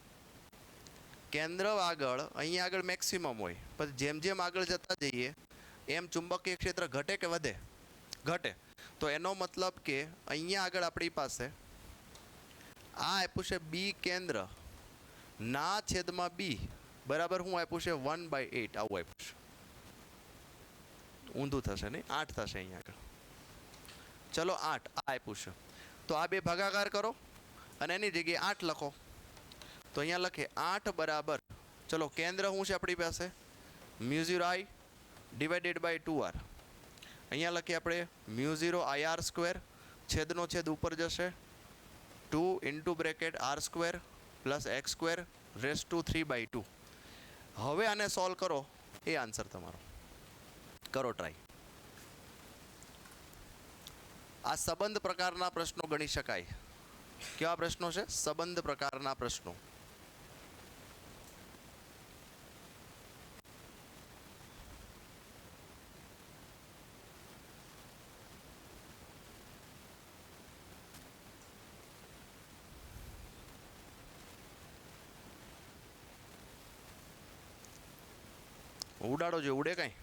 કેન્દ્ર આગળ અહીંયા આગળ મેક્સિમમ હોય, પછી જેમ જેમ આગળ જતા જઈએ એમ ચુંબકીય ક્ષેત્ર ઘટે કે વધે? ઘટે. તો એનો મતલબ કે અહીંયા આગળ આપણી પાસે આ આપ્યું છે બી કેન્દ્ર ના છેદમાં બી બરાબર શું આપ્યું છે? 1/8 આવું આપ્યું છે. ઊંધું થશે નહીં, 8 થશે અહીંયા આગળ. ચલો 8 આ આપ્યું છે. તો આ બે ભાગાકાર કરો અને એની જગ્યાએ 8 લખો. તો અહીંયા લખે 8 બરાબર, ચલો કેન્દ્ર શું છે આપણી પાસે? μ0I divided by 2r. અહીંયા લખીએ આપણે μ0IR², છેદનો છેદ ઉપર જશે 2 into bracket r² plus x² raise to 3/2. હવે આને સોલ્વ કરો, એ આન્સર તમારો. કરો ટ્રાય. આ સંબંધ પ્રકારના પ્રશ્નો ગણી શકાય. કેવા પ્રશ્નો છે? સંબંધ પ્રકારના પ્રશ્નો. ઉડાડો જો ઉડે કાંઈ?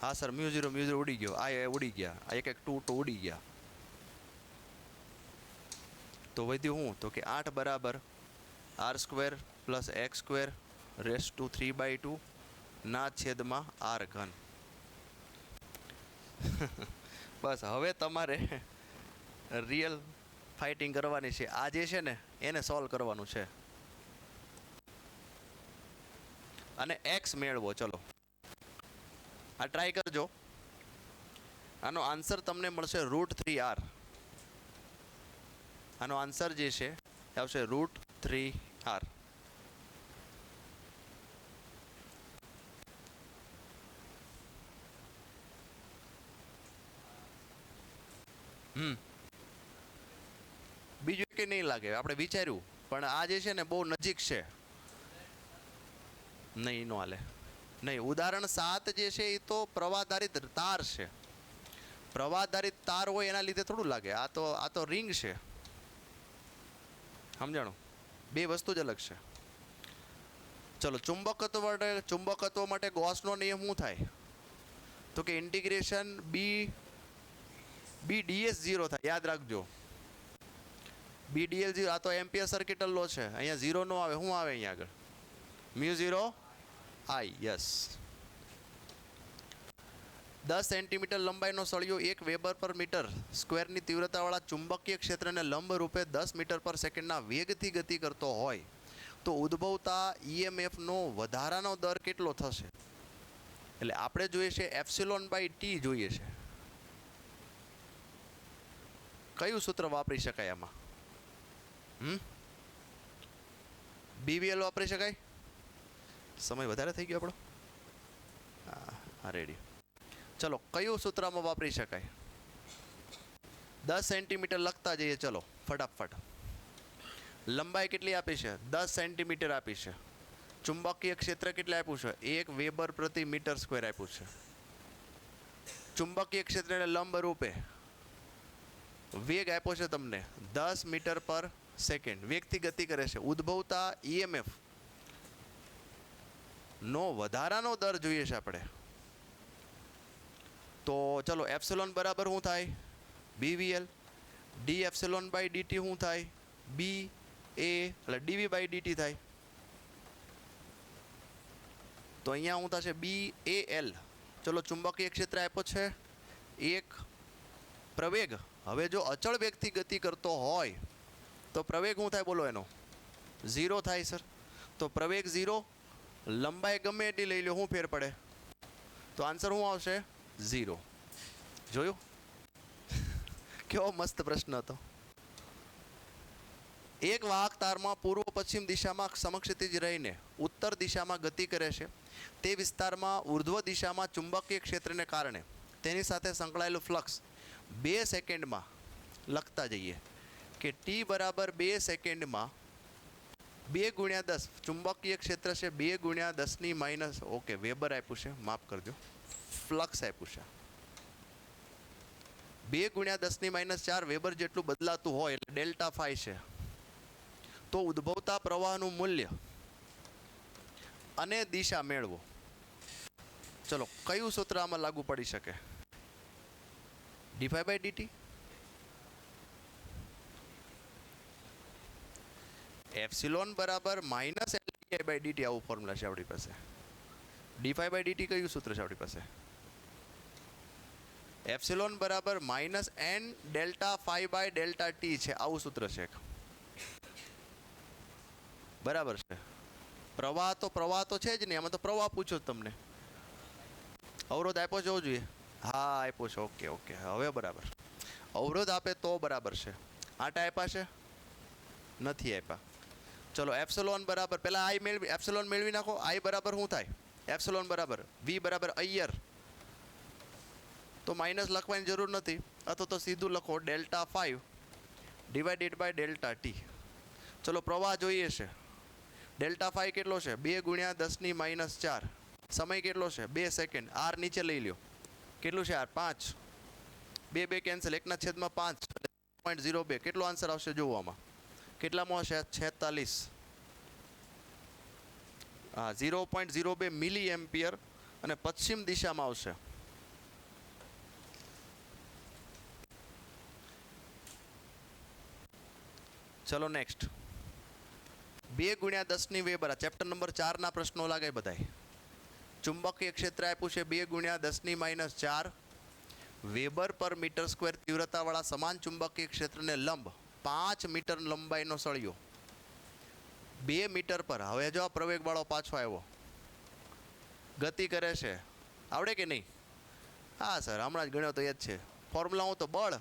હા સર μ0 ઉડી ગયો, આ ઉડી ગયા, આ એક 2 ઉડી ગયા. તો વધ્યું શું? તો કે 8 બરાબર r² plus x² raise to 3/2 ના છેદમાં r³. બસ હવે તમારે રિયલ ફાઇટિંગ કરવાની છે. આ જે છે ને એને સોલ્વ કરવાનું છે અને x મેળવો. ચલો આ ટ્રાય કરજો. આનો આન્સર તમને મળશે √3r. આનો આન્સર જે છે એ આવશે √3r. બીજું કે નહીં લાગે, આપણે વિચાર્યું પણ આ જે છે ને બહુ નજીક છે. નહીં નો હાલે નહીં. ઉદાહરણ 7 જે છે એ તો પ્રવાહધારિત તાર છે. પ્રવાહધારિત તાર હોય એના લીધે થોડું લાગે. આ તો રિંગ છે. સમજાણું? બે વસ્તુ જ અલગ છે. ચલો, ચુંબકત્વ માટે ગોસનો નિયમ શું થાય? તો કે ઇન્ટિગ્રેશન બી ds 0 થાય. યાદ રાખજો, બી dl 0. આ તો એમ્પિયર સર્કિટલ લો છે. અહીંયા 0 નો આવે. શું આવે અહીંયા આગળ? μ0 I. યસ. 10 સેન્ટીમીટર લંબાઈનો સળિયો 1 વેબર પર મીટર સ્ક્વેરની તીવ્રતાવાળા ચુંબકીય ક્ષેત્રને લંબ રૂપે 10 મીટર પર સેકન્ડના વેગથી ગતિ કરતો હોય તો ઉદ્ભવતા EMFનો વધારાનો દર કેટલો થશે? એટલે આપણે જોઈએ છે ε/t જોઈએ છે. કયું સૂત્ર વાપરી શકાય આમાં? BVL વાપરી શકાય? સમય વધારે થઈ ગયો આપણો. હા, રેડી. ચલો, કયું સૂત્રમાં વાપરી શકાય? 10 સેન્ટીમીટર લખતા જઈએ. ચલો ફટાફટ. લંબાઈ કેટલી આપી છે? 10 સેન્ટીમીટર આપી છે. ચુંબકીય ક્ષેત્ર કેટલે આપ્યું છે? 1 વેબર પ્રતિ મીટર સ્ક્વેર આપ્યું છે. ચુંબકીય ક્ષેત્રને લંબ રૂપે વેગ આપ્યો છે તમને 10 મીટર પર સેકન્ડ. વેગથી ગતિ કરે છે. ઉદ્ભવતા EMF નો વધારાનો દર જોઈએ છે આપણે. તો ચલો, એપ્સિલોન બરાબર શું થાય? BVL. dε/dt શું થાય? BA એટલે dV/dt થાય. તો અહીંયા શું થશે? BAL. ચલો, ચુંબકીય ક્ષેત્ર આપ્યો છે 1. પ્રવેગ, હવે જો અચળ વેગથી ગતિ કરતો હોય તો પ્રવેગ શું થાય? બોલો એનો 0 થાય સર. તો પ્રવેગ 0, લંબાઈ ગમે એટલી લઈ લો, શું ફેર પડે? તો આન્સર શું આવશે? 0. જોયું? કેવો મસ્ત પ્રશ્ન હતો. એક વાહક તારમાં પૂર્વ પશ્ચિમ દિશામાં સમક્ષિતિજ રહીને ઉત્તર દિશામાં ગતિ કરે છે. તે વિસ્તારમાં ઉર્ધ્વ દિશામાં ચુંબકીય ક્ષેત્રને કારણે તેની સાથે સંકળાયેલું ફ્લક્સ 2 સેકન્ડમાં લખતા જઈએ કે t બરાબર 2 સેકન્ડમાં 2 × 10. ચુંબકીય ક્ષેત્ર છે 2 × 10⁻, ઓકે, વેબર આપ્યું છે, માફ કરજો, ફ્લક્સ આપ્યું છે 2 × 10⁻4 વેબર જેટલું બદલાતું હોય એટલે ડેલ્ટા ફાઈ છે. તો ઉદ્ભવતા પ્રવાહનું મૂલ્ય અને દિશા મેળવો. ચલો, કયું સૂત્ર આમાં લાગુ પડી શકે? dφ/dt. એપ્સિલોન બરાબર -LdI/dt આવું ફોર્મ્યુલા છે આપણી પાસે. dφ/dt કયું સૂત્ર છે આપણી પાસે? એપ્સિલોન બરાબર -n∆φ/Δt છે. આવું સૂત્ર છે. બરાબર છે. પ્રવાહ તો છે જ નહીં. આમાં તો પ્રવાહ પૂછો તમને. અવરોધ આપ્યો જવો જોઈએ. હા, આપ્યો છે. ઓકે, હવે બરાબર. અવરોધ આપે તો બરાબર છે. આટા આપ્યા છે? નથી આપ્યા. ચલો, એપ્સિલોન બરાબર, પહેલા એપ્સિલોન મેળવી નાખો. I બરાબર શું થાય? એપ્સિલોન બરાબર V બરાબર અય્યર. તો માઇનસ લખવાની જરૂર નથી, અથવા તો સીધું લખો ΔΦ /ΔT. ચલો, પ્રવાહ જોઈએ છે. ΔΦ કેટલો છે? 2 × 10⁻4. સમય કેટલો છે? 2 સેકન્ડ. R નીચે લઈ લ્યો. કેટલું છે R? 5. 2 કેન્સલ. 1/5 0.02. કેટલો આન્સર આવશે જોવો આમાં? કેટલામાં હશે? 46. હા, 0.02 મિલી એમ્પિયર અને પશ્ચિમ દિશામાં આવશે. ચલો, નેક્સ્ટ. 2 × 10 વેબર. આ ચેપ્ટર નંબર 4 ના પ્રશ્નો લાગે બધાય. ચુંબકીય ક્ષેત્ર આપ્યું છે 2 × 10⁻4 વેબર પર મીટર સ્ક્વેર તીવ્રતાવાળા સમાન ચુંબકીય ક્ષેત્રને લંબ 5 મીટર લંબાઈનો સળિયો 2 મીટર પર. હવે જો આ પ્રવેગવાળો પાછો આવ્યો, ગતિ કરે છે. આવડે કે નહીં? હા સર, હમણાં જ ગણ્યો તો એ જ છે ફોર્મ્યુલા. હું તો બળ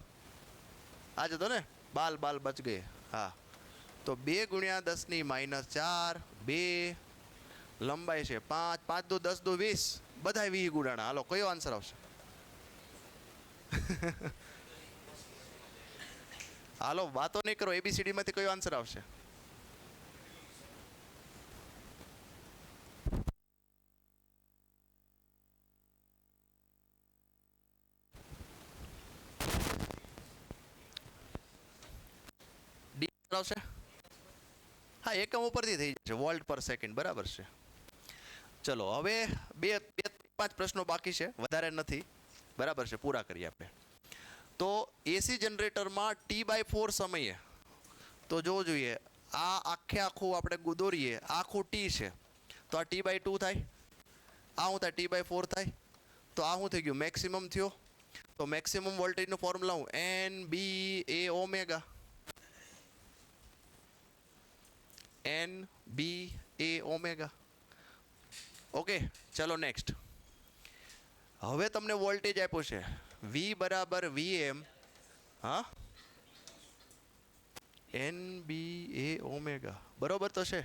આ જતો ને बाल बाल बच गए। हाँ तो 2 गुणिया 10 ની -4 2 लंबाई है 5 5 2 10 2 20 बधाय 20 गुणाणा। हालो कयो आंसर आवशे? हालो बातो नहीं करो, एबीसीडी मांथी कयो आंसर आवशे? डी आवशे। हाँ एकम उपरथी थई जशे, वोल्ट पर सेकंड बराबर छे। चलो हवे बे 5 प्रश्नों बाकी है, वधारे नहीं बराबर है, पूरा करिए आपणे। तो एसी जनरेटर में T/4 समय तो जो જોઈએ आ आखे आखू આપણે દોરીએ આખું T છે તો આ T/2 થાય, આ હું થાય T/4 થાય, તો આ શું થઈ ગયું મેક્સિમમ થયો। તો મેક્સિમમ વોલ્ટેજનું ફોર્મ્યુલા હું NBA omega, NBA omega. Okay चलो नेक्स्ट। हवे तमने वोल्टेज आप्यो छे V बराबर VM, हाँ NBA ओमेगा बराबर तो छे।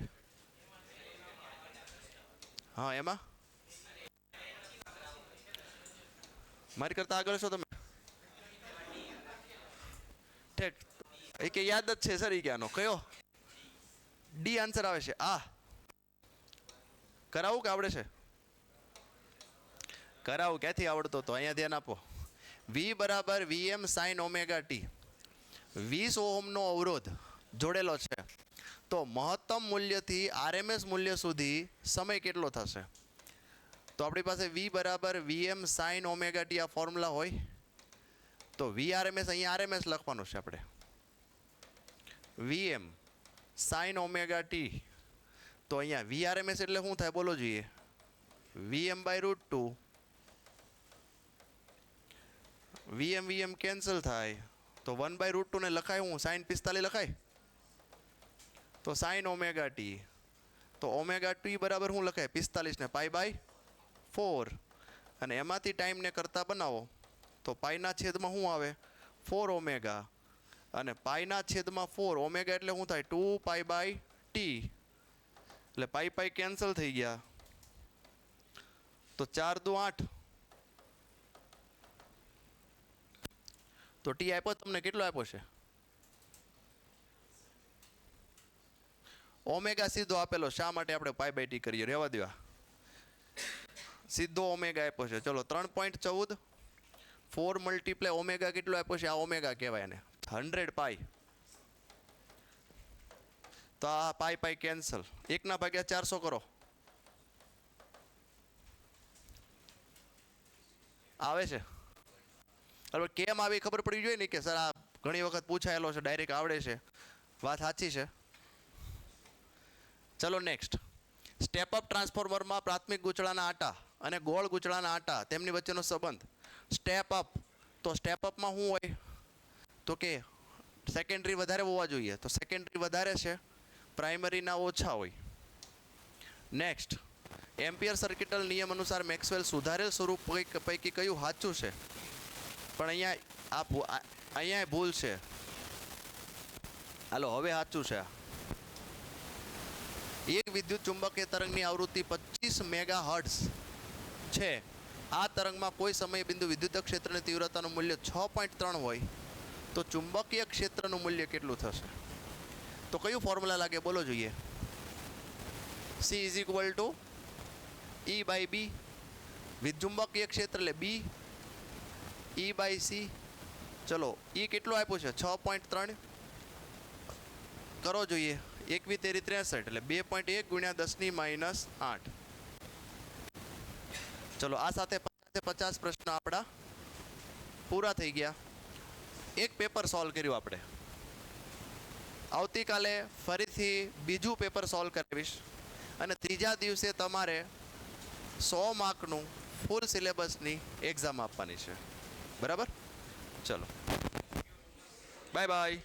हाँ एमा मारी करता आगळ छो तमे ठीक ए के याद ज छे सर ई क्यानो कयो डी आंसर आवे छे। आ करावू के आवड़े छे? करावू क्यांथी आवड़तो तो अहींया ध्यान आपो। V बराबर VM sin ओमेगा T 20 ओम नो अवरोध जोड़ेलो छे तो महत्तम मूल्य थी RMS मूल्य सुधी समय केटलो थशे? तो अपनी पासे V बराबर VM sin ओमेगा T आ फॉर्म्युला होय तो VRMS अहीं RMS लखवानुं छे आपणे। VM sin ओमेगा T तो अहींया VRMS एटले शुं थाय बोलो जोईए? VM/√2 VM कैंसल थाय तो 1/√2 ने लखाय हूँ sin 45 लखाय तो sin ओमेगा टी तो ओमेगा टी बराबर हूँ लखाय 45 ने π/4 અને એમાંથી ટાઈમ ને કરતા બનાવો તો પાઈના છેદમાં શું આવે 4 ઓમેગા અને પાઈના છેદમાં 4 ઓમેગા એટલે શું થાય 2π/t એટલે પાઈ કેન્સલ થઈ ગયા तो 4 2 8 तो टी आप्यो तमने केटलो आप्यो छे? ओमेगा सीधो आपेलो शा माटे आपणे π/t करीए रेवा दो सीधो ओमेगा आप्यो छे। चलो 3.14 4 मल्टीप्लाय ओमेगा केटलो आप्यो छे? आ ओमेगा कहेवाय ने 100 पाई तो आ पाई कैंसल 1/400 करो आवे छे। હવે કેમ આવી ખબર પડી જોઈએ ને કે સર આ ઘણી વખત પૂછાયેલો છે ડાયરેક્ટ આવડે છે વાત સાચી છે। ચલો નેક્સ્ટ સ્ટેપ અપ ટ્રાન્સફોર્મરમાં પ્રાથમિક ગૂંચળાના આટા અને ગોળ ગૂંચળાના આટા તેમની વચ્ચેનો સંબંધ સ્ટેપ અપ તો સ્ટેપ અપમાં શું હોય તો કે સેકન્ડરી વધારે હોવા જોઈએ તો સેકન્ડરી વધારે છે પ્રાઇમરીના ઓછા હોય। નેક્સ્ટ એમ્પિયર સર્કિટલ નિયમ અનુસાર મેક્સવેલ સુધારેલ સ્વરૂપ પૈકી કયું સાચું છે? પણ અહીંયા ભૂલ છે। હાલો હવે સાચું છે। એક વિદ્યુત ચુંબકીય તરંગની આવૃત્તિ 25 મેગાહર્ટ્ઝ છે। આ તરંગમાં કોઈ સમય બિંદુ વિદ્યુત ક્ષેત્રની તીવ્રતાનું મૂલ્ય 6.3 હોય તો ચુંબકીય ક્ષેત્રનું મૂલ્ય કેટલું થશે? તો કયું ફોર્મ્યુલા લાગે બોલો જોઈએ? C = E/B વિદ્યુતચુંબકીય ક્ષેત્ર એટલે B E/C। चलो E કેટલું આપ્યું છે 6.3 કરો જોઈએ 1 × 63 એટલે 2.1 × 10⁻8। चलो આ સાથે 50 પ્રશ્ન આપણા પૂરા થઈ ગયા। એક પેપર સોલ્વ કર્યું આપણે। આવતીકાલે ફરીથી બીજું પેપર સોલ્વ કરાવીશ અને ત્રીજા દિવસે તમારે 100 માર્કનું ફૂલ સિલેબસની એક્ઝામ આપવાની છે બરાબર। चलो बाय बाय।